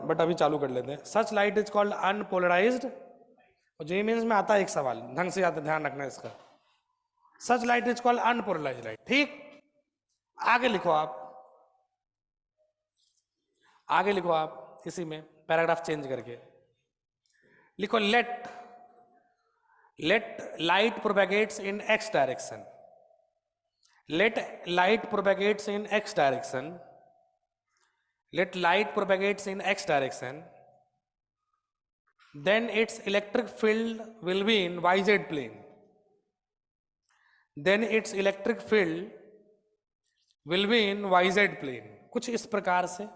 बट अभी चालू कर लेते हैं. Such light is called unpolarized. और जेईई मेंस में आता है एक सवाल, ढंग से आता, ध्यान रखना इसका. Such light is called unpolarized light. ठीक, आगे लिखो आप, आगे लिखो आप, इसी में पैराग्राफ चेंज करके लिखो, let light propagates in x direction. Let light propagates in x direction. Let light propagates in x direction. Then its electric field will be in yz plane. Then its electric field will be in yz plane. कुछ इस प्रकार से.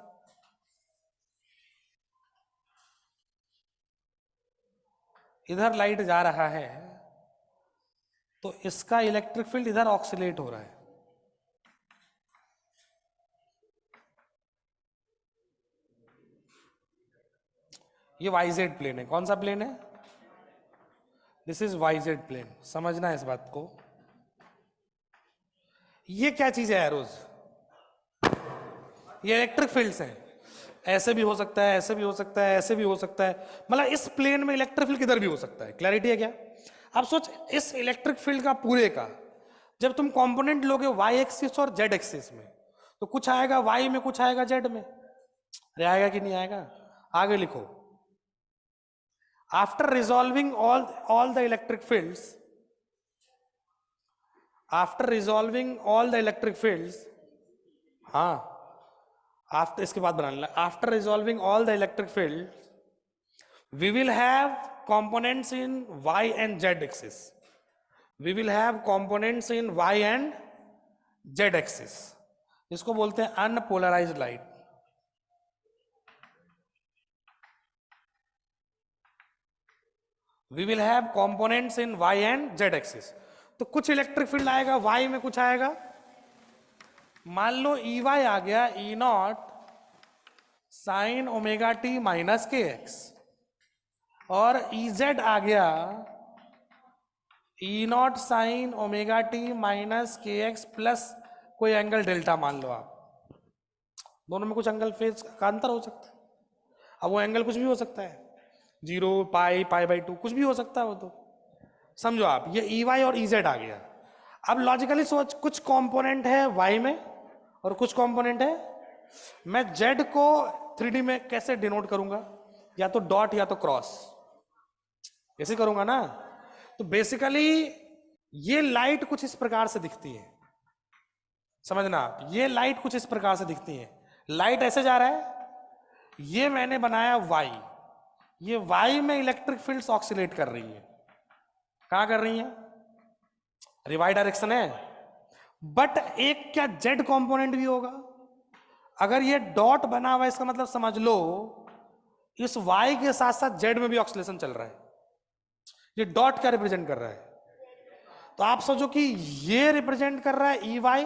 इधर light जा रहा है तो इसका इलेक्ट्रिक फील्ड इधर ऑक्सीलेट हो रहा है. ये वाईजेड प्लेन है. कौन सा प्लेन है? This is YZ plane. समझना है इस बात को. ये क्या चीज है एरोज? ये इलेक्ट्रिक फील्ड्स हैं. ऐसे भी हो सकता है, ऐसे भी हो सकता है, ऐसे भी हो सकता है. मतलब इस प्लेन में इलेक्ट्रिक फील्ड किधर भी हो सकता है. क्लैरिटी है क्या? अब सोच, इस इलेक्ट्रिक फील्ड का पूरे का जब तुम कंपोनेंट लोगे वाई एक्सिस और जेड एक्सिस में, तो कुछ आएगा वाई में, कुछ आएगा जेड में. अरे आएगा कि नहीं आएगा? आगे लिखो. After resolving all the electric fields, after resolving all the electric fields, हाँ, आफ्टर, इसके बाद बनाना, after resolving all the electric field we will have components in y and z axis. We will have components in y and z axis. इसको बोलते हैं unpolarised light. We will have components in y and z axis. तो कुछ electric field आएगा y में, कुछ आएगा, मान लो EY आ गया E not sine omega T minus के एक्स, और EZ आ गया E not sine omega T minus के एक्स प्लस कोई एंगल डेल्टा मान लो आप. दोनों में कुछ एंगल फेज का अंतर हो सकता है. अब वो एंगल कुछ भी हो सकता है, 0, पाई, पाई/2, कुछ भी हो सकता है वो. तो समझो आप, ये EY और EZ आ गया. अब लॉजिकली सोच, कुछ कंपोनेंट है y में और कुछ कंपोनेंट है. मैं z को 3D में कैसे डिनोट करूंगा? या तो डॉट या तो क्रॉस, ऐसे करूंगा ना. तो बेसिकली ये लाइट कुछ इस प्रकार से दिखती है. समझना आप, ये लाइट कुछ इस प्रकार से दिखती है. लाइट ऐसे जा रहा है, ये मैंने बनाया y, ये y में इलेक्ट्रिक फील्ड्स ऑक्सीलेट कर रही है. कहां कर रही है? रिवाई डायरेक्शन है. बट एक क्या z कंपोनेंट भी होगा? अगर ये डॉट बना हुआ, इसका मतलब समझ लो इस y के साथ साथ z में भी ऑक्सीलेशन चल रहा है. ये डॉट क्या रिप्रेजेंट कर रहा है? तो आप सोचो कि ये रिप्रेजेंट कर रहा है EY,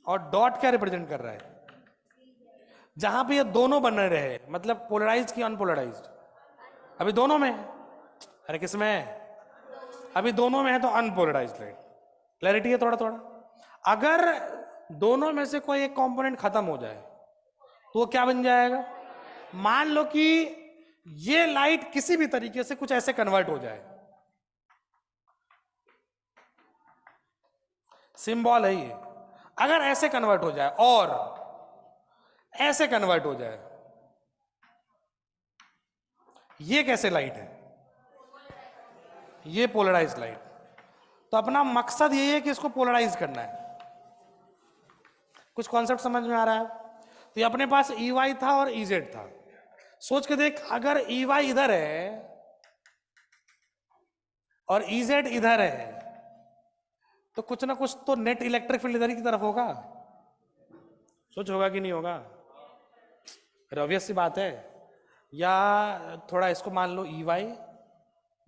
और डॉट क्या रिप्रेजेंट कर रहा है? जहां पे ये दोनों बन रहे, मतलब पोलराइज्ड की अनपोलराइज्ड? अभी दोनों में. अरे किसमें? अभी दोनों में है तो अनपोलराइज्ड लाइट. क्लैरिटी है थोड़ा थोड़ा? अगर दोनों में से कोई एक कंपोनेंट खत्म हो जाए तो वो क्या बन जाएगा? मान लो कि ये लाइट किसी भी तरीके से कुछ ऐसे कन्वर्ट हो जाए, सिंबल है ये. अगर ऐसे कन्वर्ट हो जाए और ऐसे कन्वर्ट हो जाए, ये कैसे लाइट है? ये पोलराइज्ड लाइट. तो अपना मकसद यही है कि इसको पोलराइज करना है. कुछ कॉन्सेप्ट समझ में आ रहा है? तो ये अपने पास EY था और EZ था. सोच के देख, अगर EY इधर है और EZ इधर है, तो कुछ ना कुछ तो नेट इलेक्ट्रिक फील्ड इधर ही की तरफ होगा। सोच होगा कि नहीं होगा? ऑब्वियस सी बात है। या थोड़ा इसको मान लो ई वाई,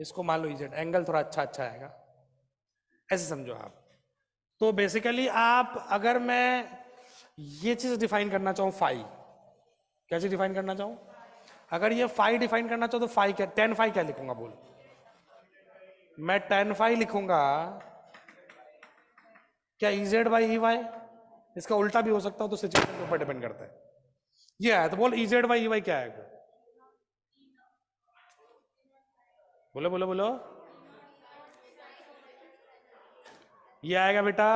इसको मान लो इजेड, एंगल थोड़ा अच्छा अच्छा आएगा, ऐसे समझो आप। तो बेसिकली आप, अगर मैं ये चीज डिफाइन करना चाहूँ फाई, क्या चीज डिफाइन करना चाहूँ? अगर ये फाई डिफाइन करना चाहूँ तो फाई क्या, टेन फाई क्या लिखूंगा बोल? मैं टेन फाई लिखूंगा, क्या इजेड बाई ई वाई? इसका उल्टा भी हो सकता हो, तो सिचुएशन के ऊपर डिपेंड करता है। ये है तो बोल इजेड बाई ई वाई क्या है? बोलो बोलो बोलो। ये आएगा बेटा,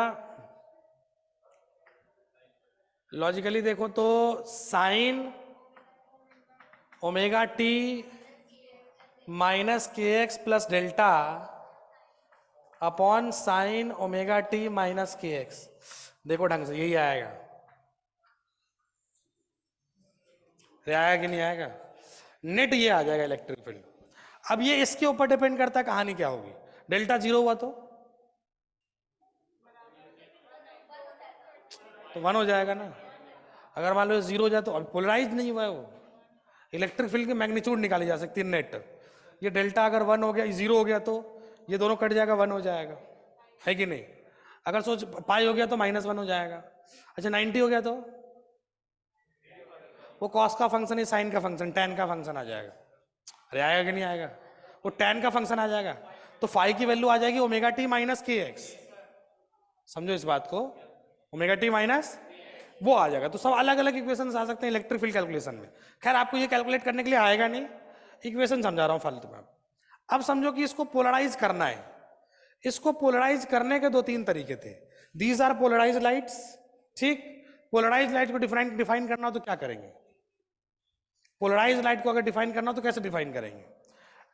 लॉजिकली देखो तो साइन ओमेगा टी माइनस के x plus delta upon sine omega T minus के एक्स। देखो ढंग से, यही आएगा। ये आएगा कि नहीं आएगा? नेट ये आ जाएगा इलेक्ट्रिक फील्ड। अब ये इसके ऊपर डिपेंड करता है कहानी क्या होगी। डेल्टा जीरो हुआ तो वन हो जाएगा ना। अगर मान लो जीरो हो जाए तो पोलराइज नहीं हुआ है वो। इलेक्ट्रिक फील्ड की मैग्नीट्यूड निकाली जा सकती है नेट। ये डेल्टा अगर वन हो गया, जीरो हो गया तो ये दोनों कट जाएगा, वन हो जाएगा, है कि नहीं? अगर सोच पाई हो गया तो माइनस वन हो जाएगा। अच्छा 90 हो गया तो वो कॉस का फंक्शन है, साइन का फंक्शन, टेन का फंक्शन आ जाएगा। अरे आएगा कि नहीं आएगा? वो टेन का फंक्शन आ जाएगा, तो फाई की वैल्यू आ जाएगी ओमेगा टी माइनस के एक्स। समझो इस बात को, ओमेगा टी माइनस वो आ जाएगा। तो सब अलग अलग इक्वेशन आ सकते हैं इलेक्ट्रिक फील्ड कैलकुलेशन में। खैर आपको ये कैलकुलेट करने के लिए आएगा नहीं, इक्वेशन समझा रहा हूं फालतू में। अब समझो कि इसको पोलराइज करना है। इसको पोलराइज करने के दो तीन तरीके थे। दीज आर पोलराइज लाइट्स, ठीक। पोलराइज लाइट को डिफाइन करना हो तो क्या करेंगे? पोलराइज लाइट को अगर डिफाइन करना हो तो कैसे डिफाइन करेंगे?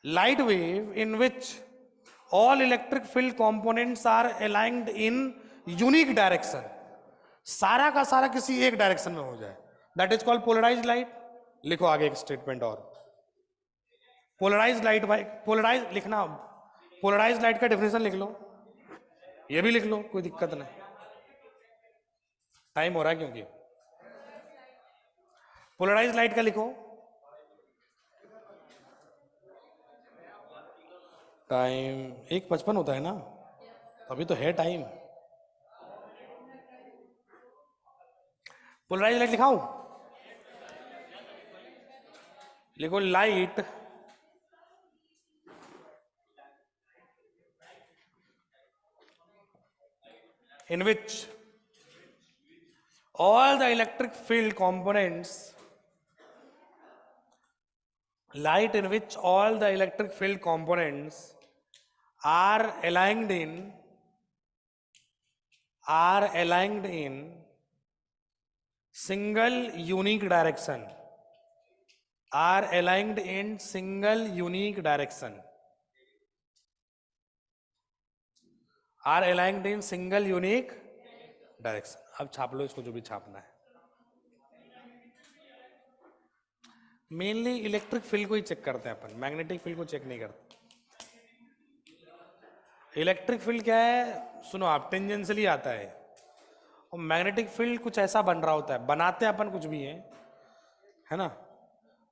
Light wave in which all electric field components are aligned in unique direction, सारा का सारा किसी एक डायरेक्शन में हो जाए, that is called polarize light. लिखो आगे एक स्टेटमेंट और, पोलराइज लाइट बाय पोलराइज लिखना, पोलराइज लाइट का डेफिनेशन लिख लो, ये भी लिख लो, कोई दिक्कत नहीं, टाइम हो रहा है क्योंकि। पोलराइज लाइट का लिखो, टाइम 1:55 होता है ना, अभी तो है टाइम। पोलराइज लाइट लिखाऊं? लिखो light in which all the electric field components, light in which all the electric field components are aligned in single unique direction, are aligned in single unique direction, are aligned in single unique direction। अब छाप लो इसको, जो भी छापना है। Mainly electric field को ही check करते हैं अपन, magnetic field को चेक नहीं करते। इलेक्ट्रिक फील्ड क्या है, सुनो आप, टेंजेंशियली आता है। और मैग्नेटिक फील्ड कुछ ऐसा बन रहा होता है, बनाते अपन कुछ भी है ना,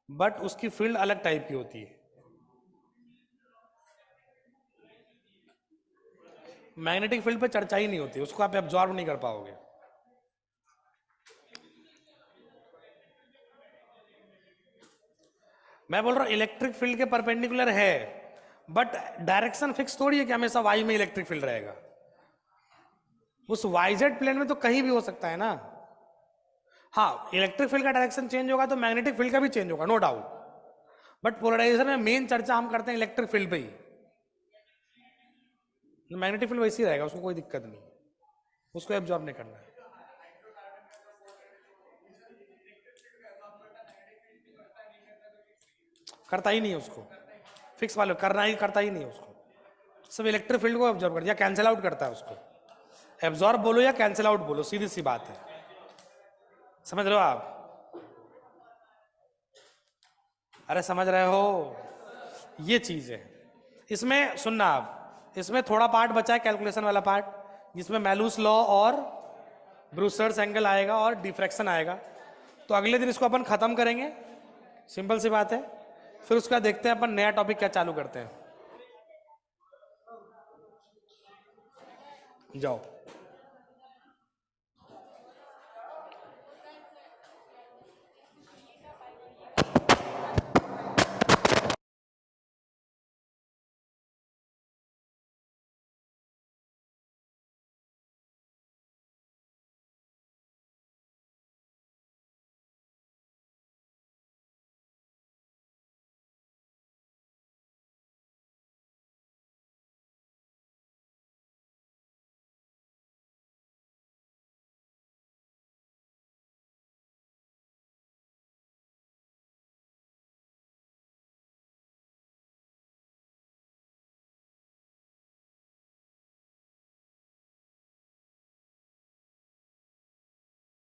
बट उसकी फील्ड अलग टाइप की होती है। मैग्नेटिक फील्ड पे चर्चा ही नहीं होती, उसको आप एब्जॉर्ब नहीं कर पाओगे। मैं बोल रहा हूं इलेक्ट्रिक फील्ड के परपेंडिकुलर है, बट डायरेक्शन फिक्स थोड़ी है कि हमेशा वाई में इलेक्ट्रिक फील्ड रहेगा। उस वाईजेड प्लेन में तो कहीं भी हो सकता है ना। हाँ, इलेक्ट्रिक फील्ड का डायरेक्शन चेंज होगा तो मैग्नेटिक फील्ड का भी चेंज होगा, नो डाउट। बट पोलराइजेशन में मेन चर्चा हम करते हैं इलेक्ट्रिक फील्ड पे ही। मैग्नेटिक फील्ड वैसे ही रहेगा, उसको कोई दिक्कत नहीं, उसको एब्जॉर्ब नहीं करना है। करता ही नहीं है उसको, फिक्स वाले करना ही करता ही नहीं है उसको, सब इलेक्ट्रिक फील्ड को एब्जॉर्ब करता है या कैंसिल आउट करता है उसको। एब्जॉर्ब बोलो या कैंसिल आउट बोलो, सीधी सी बात है, समझ रहे हो आप? अरे समझ रहे हो, ये चीज है। इसमें सुनना आप, इसमें थोड़ा पार्ट बचा है कैलकुलेशन वाला पार्ट, जिसमें मैलूस लॉ और ब्रूस्टर्स एंगल आएगा और डिफ्रैक्शन आएगा। तो अगले दिन इसको अपन खत्म करेंगे, सिंपल सी बात है। फिर उसका देखते हैं अपन नया टॉपिक क्या चालू करते हैं। जाओ।